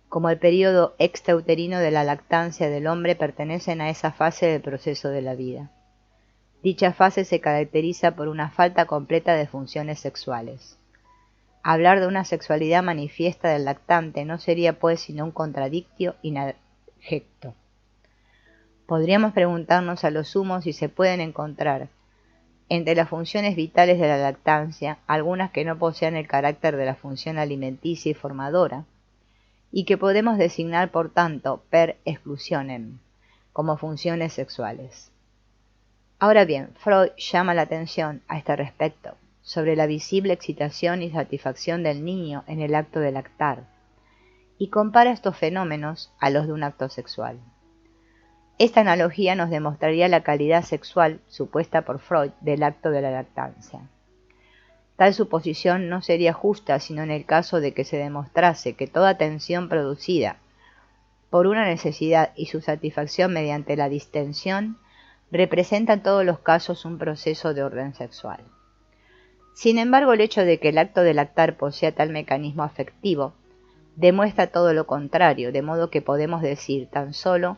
como el período extrauterino de la lactancia del hombre pertenecen a esa fase del proceso de la vida. Dicha fase se caracteriza por una falta completa de funciones sexuales. Hablar de una sexualidad manifiesta del lactante no sería pues sino un contradictio inadjecto. Podríamos preguntarnos a lo sumo si se pueden encontrar entre las funciones vitales de la lactancia algunas que no posean el carácter de la función alimenticia y formadora, y que podemos designar por tanto per exclusionem como funciones sexuales. Ahora bien, Freud llama la atención a este respecto sobre la visible excitación y satisfacción del niño en el acto de lactar, y compara estos fenómenos a los de un acto sexual. Esta analogía nos demostraría la calidad sexual supuesta por Freud del acto de la lactancia. Tal suposición no sería justa sino en el caso de que se demostrase que toda tensión producida por una necesidad y su satisfacción mediante la distensión representa en todos los casos un proceso de orden sexual. Sin embargo, el hecho de que el acto de lactar posea tal mecanismo afectivo demuestra todo lo contrario, de modo que podemos decir tan solo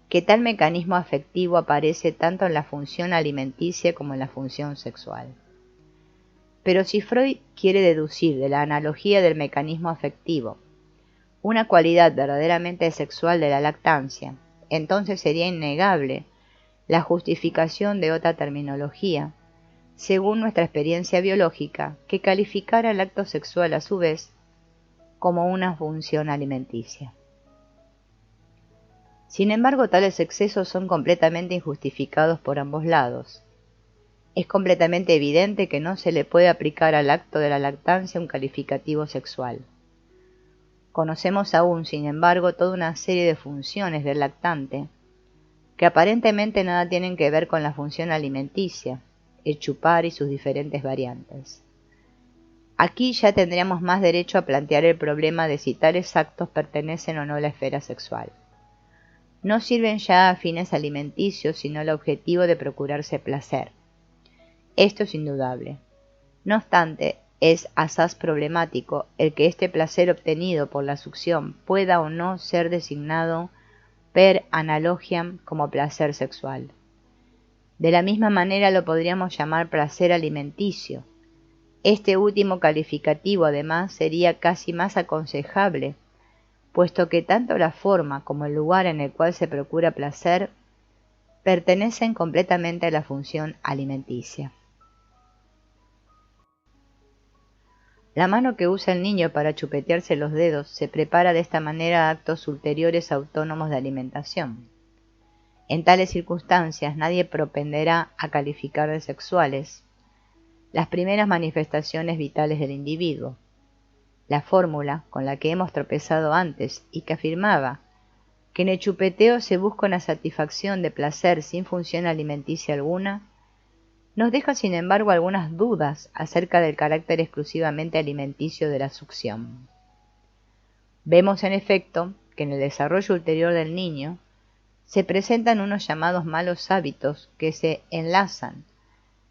que tal mecanismo afectivo aparece tanto en la función alimenticia como en la función sexual. Pero si Freud quiere deducir de la analogía del mecanismo afectivo una cualidad verdaderamente sexual de la lactancia, entonces sería innegable la justificación de otra terminología, según nuestra experiencia biológica, que calificara el acto sexual a su vez como una función alimenticia. Sin embargo, tales excesos son completamente injustificados por ambos lados. Es completamente evidente que no se le puede aplicar al acto de la lactancia un calificativo sexual. Conocemos aún, sin embargo, toda una serie de funciones del lactante que aparentemente nada tienen que ver con la función alimenticia, el chupar y sus diferentes variantes. Aquí ya tendríamos más derecho a plantear el problema de si tales actos pertenecen o no a la esfera sexual. No sirven ya a fines alimenticios sino al objetivo de procurarse placer. Esto es indudable. No obstante, es asaz problemático el que este placer obtenido por la succión pueda o no ser designado per analogiam como placer sexual. De la misma manera lo podríamos llamar placer alimenticio. Este último calificativo además sería casi más aconsejable, puesto que tanto la forma como el lugar en el cual se procura placer pertenecen completamente a la función alimenticia. La mano que usa el niño para chupetearse los dedos se prepara de esta manera a actos ulteriores autónomos de alimentación. En tales circunstancias nadie propenderá a calificar de sexuales las primeras manifestaciones vitales del individuo. La fórmula con la que hemos tropezado antes y que afirmaba que en el chupeteo se busca una satisfacción de placer sin función alimenticia alguna, nos deja sin embargo algunas dudas acerca del carácter exclusivamente alimenticio de la succión. Vemos en efecto que en el desarrollo ulterior del niño se presentan unos llamados malos hábitos que se enlazan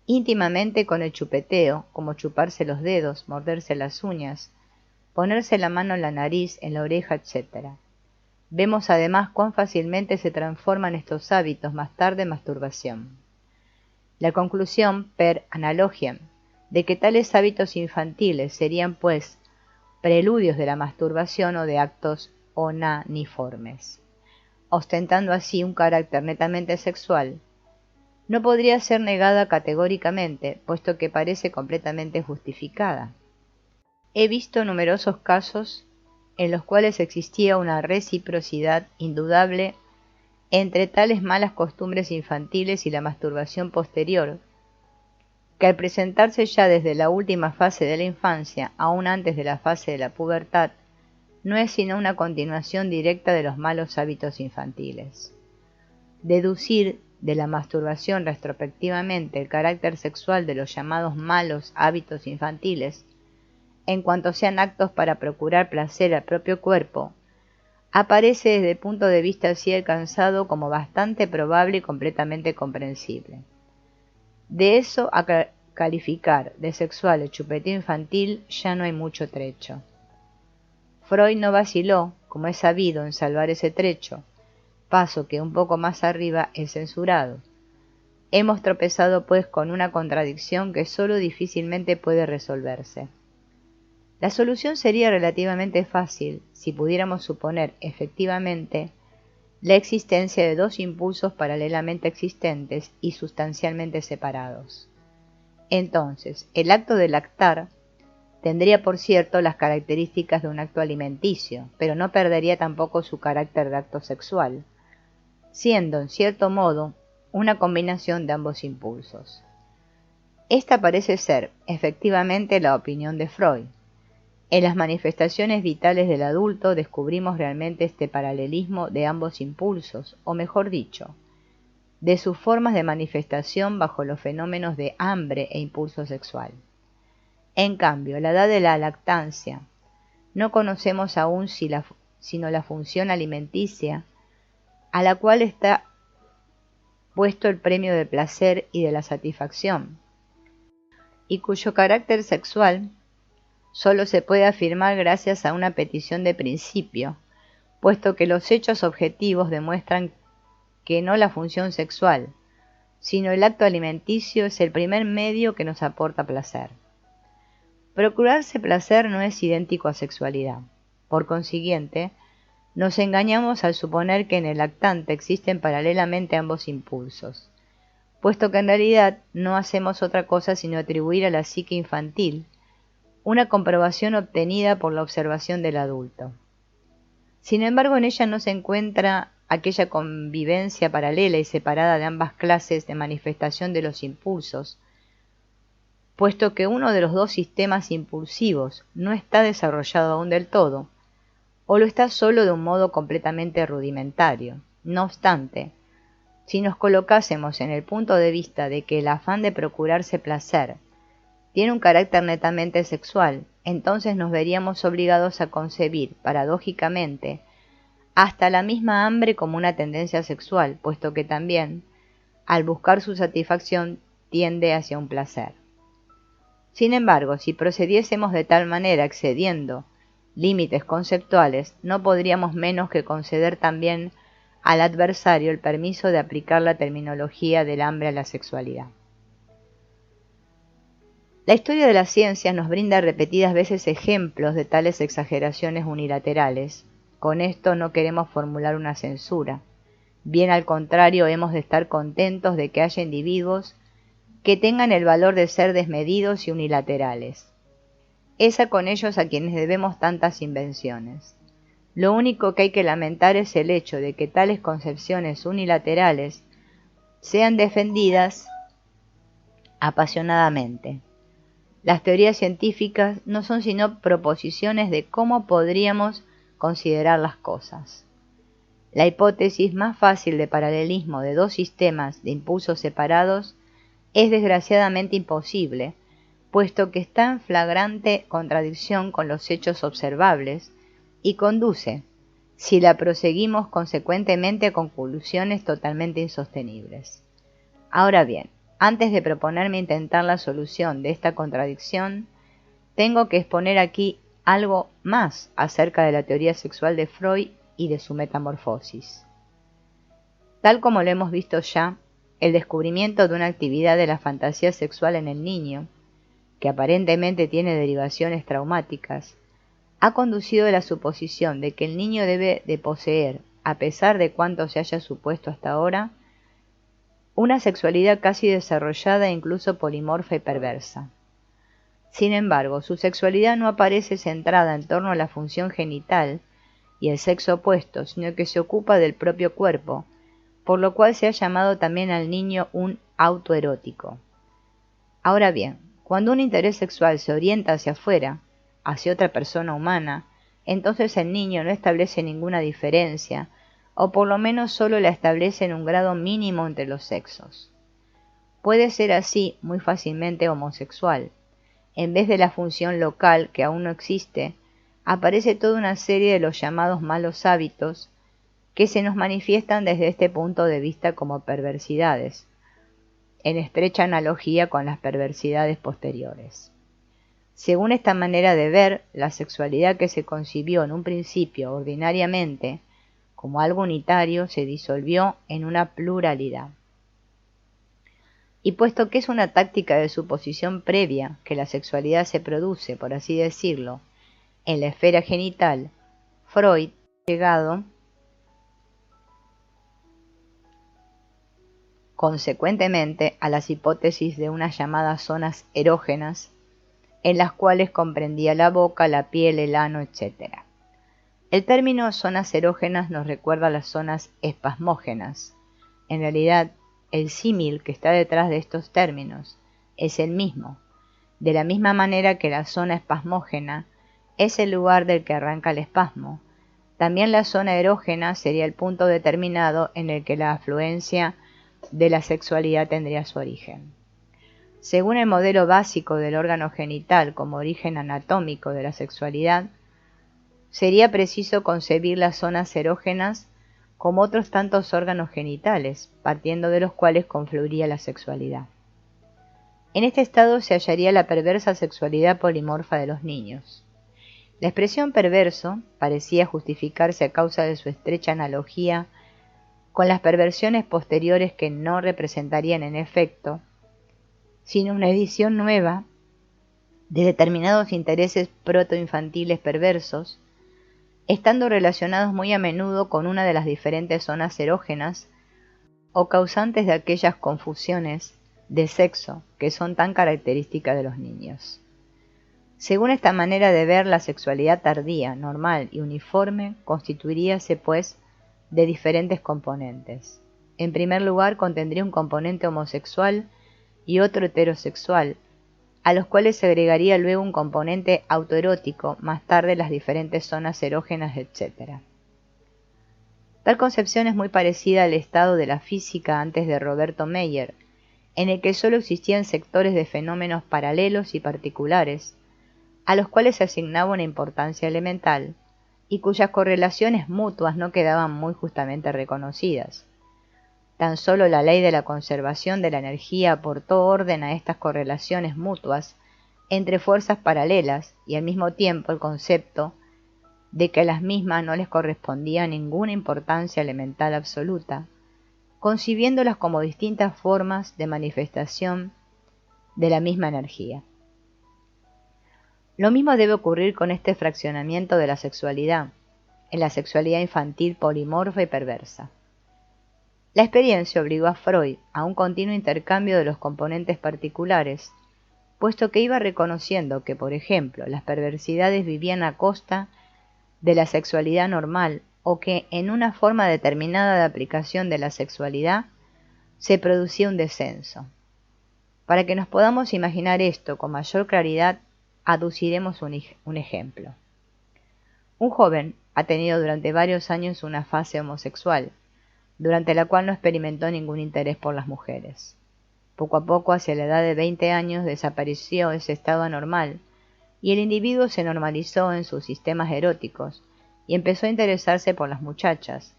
íntimamente con el chupeteo, como chuparse los dedos, morderse las uñas, ponerse la mano en la nariz, en la oreja, etc. Vemos además cuán fácilmente se transforman estos hábitos más tarde en masturbación. La conclusión, per analogia, de que tales hábitos infantiles serían, pues, preludios de la masturbación o de actos onaniformes, ostentando así un carácter netamente sexual, no podría ser negada categóricamente, puesto que parece completamente justificada. He visto numerosos casos en los cuales existía una reciprocidad indudable entre tales malas costumbres infantiles y la masturbación posterior, que al presentarse ya desde la última fase de la infancia, aún antes de la fase de la pubertad, no es sino una continuación directa de los malos hábitos infantiles. Deducir de la masturbación retrospectivamente el carácter sexual de los llamados malos hábitos infantiles, en cuanto sean actos para procurar placer al propio cuerpo, aparece desde el punto de vista así alcanzado como bastante probable y completamente comprensible. De eso a calificar de sexual el chupeteo infantil ya no hay mucho trecho. Freud no vaciló, como es sabido, en salvar ese trecho, paso que un poco más arriba es censurado. Hemos tropezado pues con una contradicción que sólo difícilmente puede resolverse. La solución sería relativamente fácil si pudiéramos suponer efectivamente la existencia de dos impulsos paralelamente existentes y sustancialmente separados. Entonces, el acto de lactar tendría, por cierto, las características de un acto alimenticio, pero no perdería tampoco su carácter de acto sexual, siendo, en cierto modo, una combinación de ambos impulsos. Esta parece ser, efectivamente, la opinión de Freud. En las manifestaciones vitales del adulto descubrimos realmente este paralelismo de ambos impulsos, o mejor dicho, de sus formas de manifestación bajo los fenómenos de hambre e impulso sexual. En cambio, a la edad de la lactancia, no conocemos aún sino la función alimenticia, a la cual está puesto el premio del placer y de la satisfacción, y cuyo carácter sexual solo se puede afirmar gracias a una petición de principio, puesto que los hechos objetivos demuestran que no la función sexual, sino el acto alimenticio es el primer medio que nos aporta placer. Procurarse placer no es idéntico a sexualidad. Por consiguiente, nos engañamos al suponer que en el lactante existen paralelamente ambos impulsos, puesto que en realidad no hacemos otra cosa sino atribuir a la psique infantil una comprobación obtenida por la observación del adulto. Sin embargo, en ella no se encuentra aquella convivencia paralela y separada de ambas clases de manifestación de los impulsos, puesto que uno de los dos sistemas impulsivos no está desarrollado aún del todo, o lo está solo de un modo completamente rudimentario. No obstante, si nos colocásemos en el punto de vista de que el afán de procurarse placer tiene un carácter netamente sexual, entonces nos veríamos obligados a concebir, paradójicamente, hasta la misma hambre como una tendencia sexual, puesto que también, al buscar su satisfacción, tiende hacia un placer. Sin embargo, si procediésemos de tal manera excediendo límites conceptuales, no podríamos menos que conceder también al adversario el permiso de aplicar la terminología del hambre a la sexualidad. La historia de las ciencias nos brinda repetidas veces ejemplos de tales exageraciones unilaterales. Con esto no queremos formular una censura. Bien al contrario, hemos de estar contentos de que haya individuos que tengan el valor de ser desmedidos y unilaterales. Es con ellos a quienes debemos tantas invenciones. Lo único que hay que lamentar es el hecho de que tales concepciones unilaterales sean defendidas apasionadamente. Las teorías científicas no son sino proposiciones de cómo podríamos considerar las cosas. La hipótesis más fácil de paralelismo de dos sistemas de impulsos separados es desgraciadamente imposible, puesto que está en flagrante contradicción con los hechos observables y conduce, si la proseguimos consecuentemente, a conclusiones totalmente insostenibles. Ahora bien, antes de proponerme intentar la solución de esta contradicción, tengo que exponer aquí algo más acerca de la teoría sexual de Freud y de su metamorfosis. Tal como lo hemos visto ya, el descubrimiento de una actividad de la fantasía sexual en el niño, que aparentemente tiene derivaciones traumáticas, ha conducido a la suposición de que el niño debe de poseer, a pesar de cuanto se haya supuesto hasta ahora, una sexualidad casi desarrollada e incluso polimorfa y perversa. Sin embargo, su sexualidad no aparece centrada en torno a la función genital y el sexo opuesto, sino que se ocupa del propio cuerpo, por lo cual se ha llamado también al niño un autoerótico. Ahora bien, cuando un interés sexual se orienta hacia afuera, hacia otra persona humana, entonces el niño no establece ninguna diferencia, o por lo menos solo la establece en un grado mínimo entre los sexos. Puede ser así muy fácilmente homosexual. En vez de la función local, que aún no existe, aparece toda una serie de los llamados malos hábitos que se nos manifiestan desde este punto de vista como perversidades, en estrecha analogía con las perversidades posteriores. Según esta manera de ver, la sexualidad que se concibió en un principio ordinariamente como algo unitario se disolvió en una pluralidad. Y puesto que es una táctica de suposición previa que la sexualidad se produce, por así decirlo, en la esfera genital, Freud ha llegado consecuentemente a las hipótesis de unas llamadas zonas erógenas, en las cuales comprendía la boca, la piel, el ano, etc. El término zonas erógenas nos recuerda a las zonas espasmógenas. En realidad, el símil que está detrás de estos términos es el mismo, de la misma manera que la zona espasmógena es el lugar del que arranca el espasmo. También la zona erógena sería el punto determinado en el que la afluencia de la sexualidad tendría su origen. Según el modelo básico del órgano genital como origen anatómico de la sexualidad, sería preciso concebir las zonas erógenas como otros tantos órganos genitales, partiendo de los cuales confluiría la sexualidad. En este estado se hallaría la perversa sexualidad polimorfa de los niños. La expresión perverso parecía justificarse a causa de su estrecha analogía con las perversiones posteriores que no representarían en efecto, sino una edición nueva de determinados intereses protoinfantiles perversos, estando relacionados muy a menudo con una de las diferentes zonas erógenas o causantes de aquellas confusiones de sexo que son tan características de los niños. Según esta manera de ver, la sexualidad tardía, normal y uniforme constituiríase, pues, de diferentes componentes. En primer lugar, contendría un componente homosexual y otro heterosexual, a los cuales se agregaría luego un componente autoerótico, más tarde las diferentes zonas erógenas, etc. Tal concepción es muy parecida al estado de la física antes de Roberto Meyer, en el que sólo existían sectores de fenómenos paralelos y particulares, a los cuales se asignaba una importancia elemental, y cuyas correlaciones mutuas no quedaban muy justamente reconocidas. Tan solo la ley de la conservación de la energía aportó orden a estas correlaciones mutuas entre fuerzas paralelas y al mismo tiempo el concepto de que a las mismas no les correspondía ninguna importancia elemental absoluta, concibiéndolas como distintas formas de manifestación de la misma energía. Lo mismo debe ocurrir con este fraccionamiento de la sexualidad, en la sexualidad infantil polimorfa y perversa. La experiencia obligó a Freud a un continuo intercambio de los componentes particulares, puesto que iba reconociendo que, por ejemplo, las perversidades vivían a costa de la sexualidad normal o que en una forma determinada de aplicación de la sexualidad se producía un descenso. Para que nos podamos imaginar esto con mayor claridad, aduciremos un ejemplo. Un joven ha tenido durante varios años una fase homosexual, durante la cual no experimentó ningún interés por las mujeres. Poco a poco, hacia la edad de 20 años, desapareció ese estado anormal, y el individuo se normalizó en sus sistemas eróticos, y empezó a interesarse por las muchachas,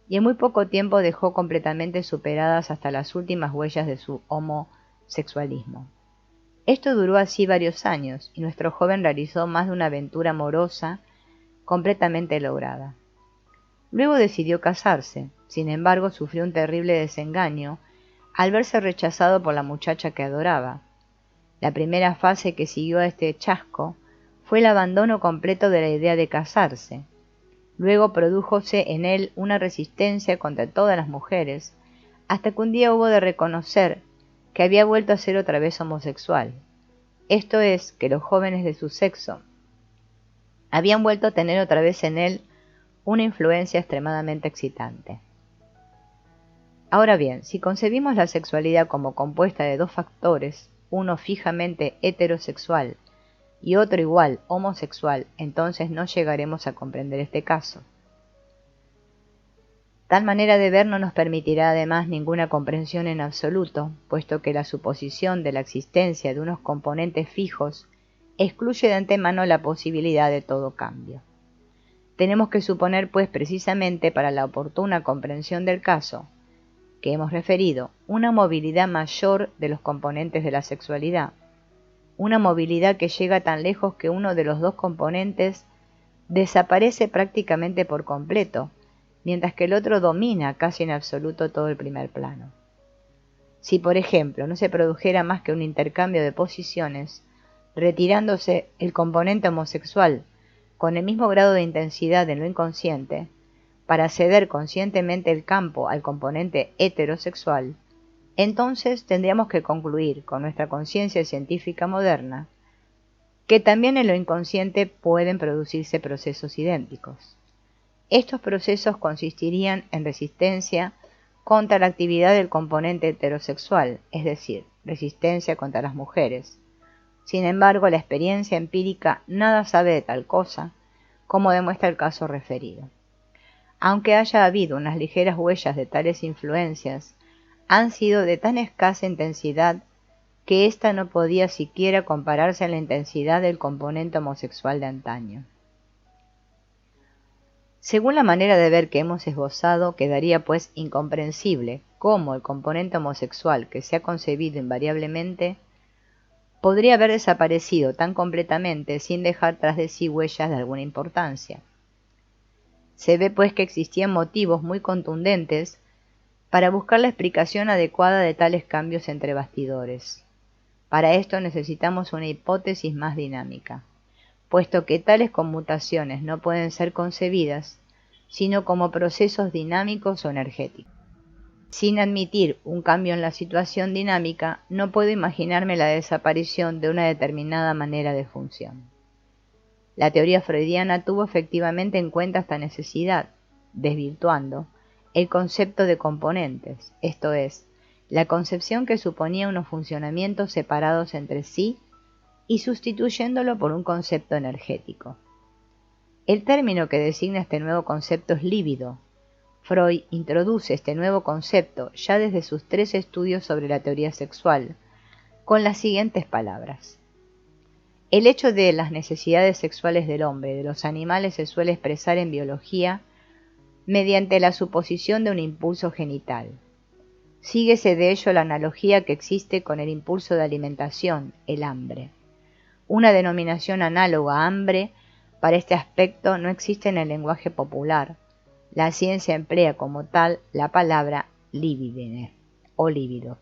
y en muy poco tiempo dejó completamente superadas hasta las últimas huellas de su homosexualismo. Esto duró así varios años, y nuestro joven realizó más de una aventura amorosa completamente lograda. Luego decidió casarse, sin embargo sufrió un terrible desengaño al verse rechazado por la muchacha que adoraba. La primera fase que siguió a este chasco fue el abandono completo de la idea de casarse. Luego prodújose en él una resistencia contra todas las mujeres, hasta que un día hubo de reconocer que había vuelto a ser otra vez homosexual. Esto es, que los jóvenes de su sexo habían vuelto a tener otra vez en él una influencia extremadamente excitante. Ahora bien, si concebimos la sexualidad como compuesta de dos factores, uno fijamente heterosexual y otro igual homosexual, entonces no llegaremos a comprender este caso. Tal manera de ver no nos permitirá además ninguna comprensión en absoluto, puesto que la suposición de la existencia de unos componentes fijos excluye de antemano la posibilidad de todo cambio. Tenemos que suponer, pues, precisamente para la oportuna comprensión del caso que hemos referido, una movilidad mayor de los componentes de la sexualidad, una movilidad que llega tan lejos que uno de los dos componentes desaparece prácticamente por completo, mientras que el otro domina casi en absoluto todo el primer plano. Si, por ejemplo, no se produjera más que un intercambio de posiciones, retirándose el componente homosexual con el mismo grado de intensidad en lo inconsciente, para ceder conscientemente el campo al componente heterosexual, entonces tendríamos que concluir con nuestra conciencia científica moderna que también en lo inconsciente pueden producirse procesos idénticos. Estos procesos consistirían en resistencia contra la actividad del componente heterosexual, es decir, resistencia contra las mujeres. Sin embargo, la experiencia empírica nada sabe de tal cosa, como demuestra el caso referido. Aunque haya habido unas ligeras huellas de tales influencias, han sido de tan escasa intensidad que ésta no podía siquiera compararse a la intensidad del componente homosexual de antaño. Según la manera de ver que hemos esbozado, quedaría pues incomprensible cómo el componente homosexual que se ha concebido invariablemente podría haber desaparecido tan completamente sin dejar tras de sí huellas de alguna importancia. Se ve pues que existían motivos muy contundentes para buscar la explicación adecuada de tales cambios entre bastidores. Para esto necesitamos una hipótesis más dinámica, puesto que tales conmutaciones no pueden ser concebidas sino como procesos dinámicos o energéticos. Sin admitir un cambio en la situación dinámica, no puedo imaginarme la desaparición de una determinada manera de función. La teoría freudiana tuvo efectivamente en cuenta esta necesidad, desvirtuando el concepto de componentes, esto es, la concepción que suponía unos funcionamientos separados entre sí y sustituyéndolo por un concepto energético. El término que designa este nuevo concepto es líbido. Freud introduce este nuevo concepto ya desde sus 3 estudios sobre la teoría sexual, con las siguientes palabras. El hecho de las necesidades sexuales del hombre y de los animales se suele expresar en biología mediante la suposición de un impulso genital. Síguese de ello la analogía que existe con el impulso de alimentación, el hambre. Una denominación análoga a hambre para este aspecto no existe en el lenguaje popular. La ciencia emplea como tal la palabra libidine o líbido.